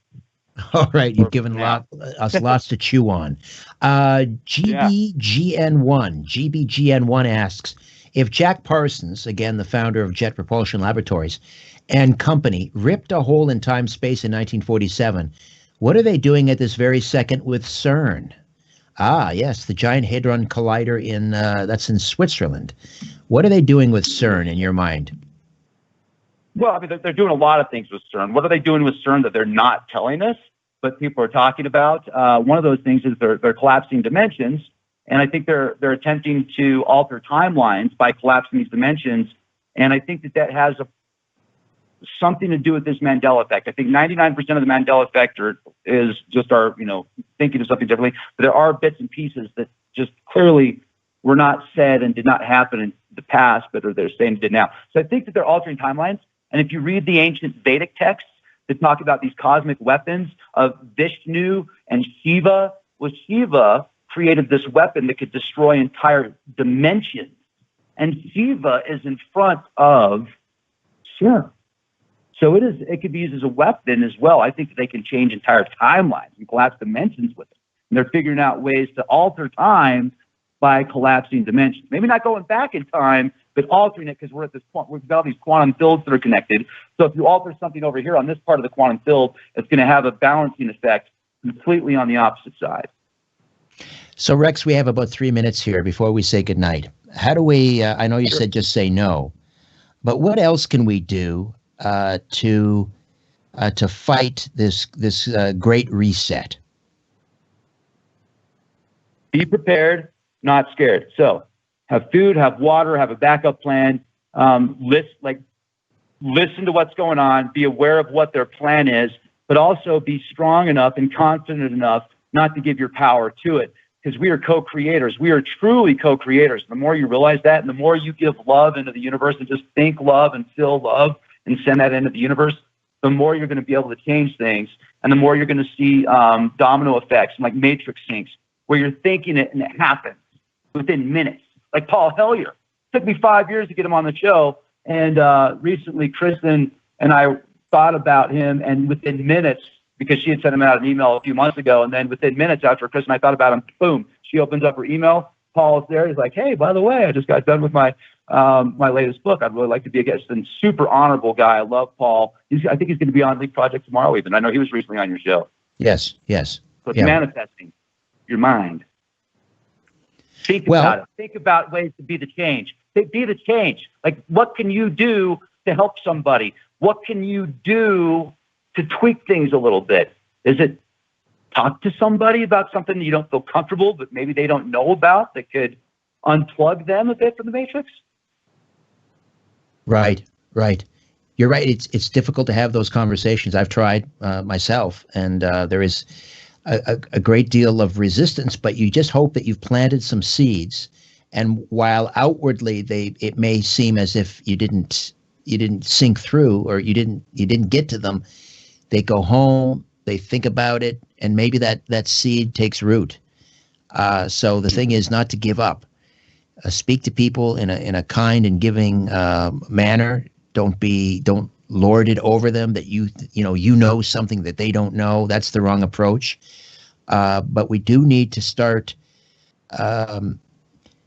All right. You've given us lots to chew on. GBGN1 asks, if Jack Parsons, again, the founder of Jet Propulsion Laboratories and company, ripped a hole in time-space in 1947, what are they doing at this very second with CERN? Ah, yes, the Giant Hadron Collider that's in Switzerland. What are they doing with CERN in your mind? Well, I mean, they're doing a lot of things with CERN. What are they doing with CERN that they're not telling us, but people are talking about? One of those things is they're collapsing dimensions, and I think they're attempting to alter timelines by collapsing these dimensions. And I think that has something to do with this Mandela effect. I think 99% of the Mandela effect is just our, thinking of something differently. But there are bits and pieces that just clearly were not said and did not happen in the past, but they're saying did now. So I think that they're altering timelines. And if you read the ancient Vedic texts that talk about these cosmic weapons of Vishnu and Shiva, well, Shiva created this weapon that could destroy entire dimensions. And Shiva is in front of CERN. So it could be used as a weapon as well. I think that they can change entire timelines and collapse dimensions with it. And they're figuring out ways to alter time by collapsing dimensions. Maybe not going back in time, but altering it, because we're at this point, we've got all these quantum fields that are connected. So if you alter something over here on this part of the quantum field, it's going to have a balancing effect completely on the opposite side. So Rex, we have about 3 minutes here before we say goodnight. How do we, I know you said just say no, but what else can we do to fight this great reset? Be prepared, not scared. So have food, have water, have a backup plan. Listen to what's going on. Be aware of what their plan is, but also be strong enough and confident enough not to give your power to it, because we are co-creators. We are truly co-creators. The more you realize that, and the more you give love into the universe and just think love and feel love and send that into the universe, the more you're going to be able to change things, and the more you're going to see domino effects, like matrix syncs, where you're thinking it and it happens within minutes. Like Paul Hellyer. It took me 5 years to get him on the show, and recently Kristen and I thought about him, and within minutes, because she had sent him out an email a few months ago, and then within minutes after Kristen and I thought about him, boom, she opens up her email. Paul's there. He's like, hey, by the way, I just got done with my my latest book. I'd really like to be a guest. And super honorable guy. I love Paul. I think he's going to be on Leak Project tomorrow even. I know he was recently on your show. Yes. So it's manifesting your mind. Think about it. Think about ways to be the change. Be the change. Like, what can you do to help somebody? What can you do to tweak things a little bit? Is it talk to somebody about something that you don't feel comfortable, but maybe they don't know about, that could unplug them a bit from the matrix? Right. You're right. It's difficult to have those conversations. I've tried myself, and there is a great deal of resistance, but you just hope that you've planted some seeds. And while outwardly it may seem as if you didn't sink through, or you didn't get to them, they go home, they think about it, and maybe that seed takes root. So the thing is not to give up. Speak to people in a kind and giving manner. Don't lord it over them that you know something that they don't know. That's the wrong approach. But we do need to start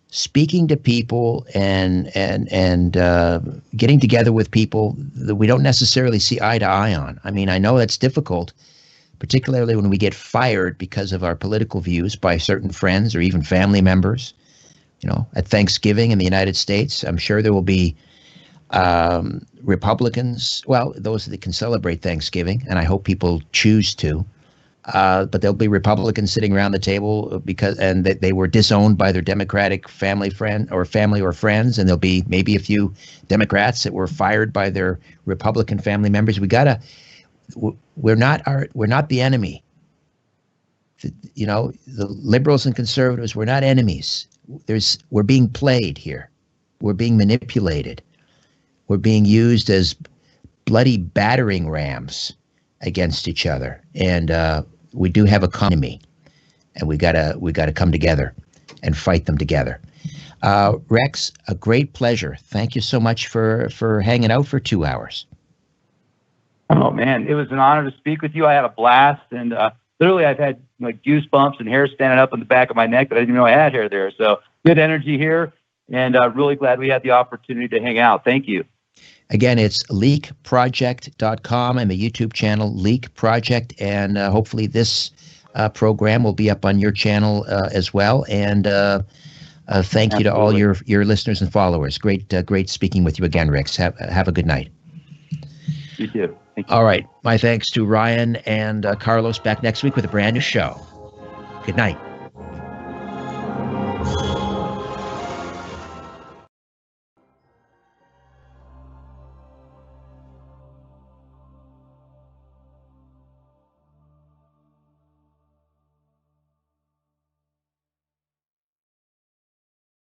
speaking to people and getting together with people that we don't necessarily see eye to eye on. I mean, I know that's difficult, particularly when we get fired because of our political views by certain friends or even family members. At Thanksgiving in the United States, I'm sure there will be Republicans, well, those that can celebrate Thanksgiving, and I hope people choose to, but there'll be Republicans sitting around the table because they were disowned by their Democratic family or friends, and there'll be maybe a few Democrats that were fired by their Republican family members. We're not the enemy. The liberals and conservatives, we're not enemies. We're being played here. We're being manipulated. We're being used as bloody battering rams against each other. And we do have a common enemy, and we gotta come together and fight them together. Rex, a great pleasure. Thank you so much for hanging out for 2 hours. Oh man, it was an honor to speak with you. I had a blast, and literally I've had goosebumps and hair standing up on the back of my neck that I didn't even know I had hair there. So good energy here, and really glad we had the opportunity to hang out. Thank you. Again, it's leakproject.com and the YouTube channel Leak Project, and hopefully this program will be up on your channel as well. And thank you to all your listeners and followers. Great speaking with you again, Rex. Have a good night. You too. Thank you. All right. My thanks to Ryan and Carlos. Back next week with a brand new show. Good night.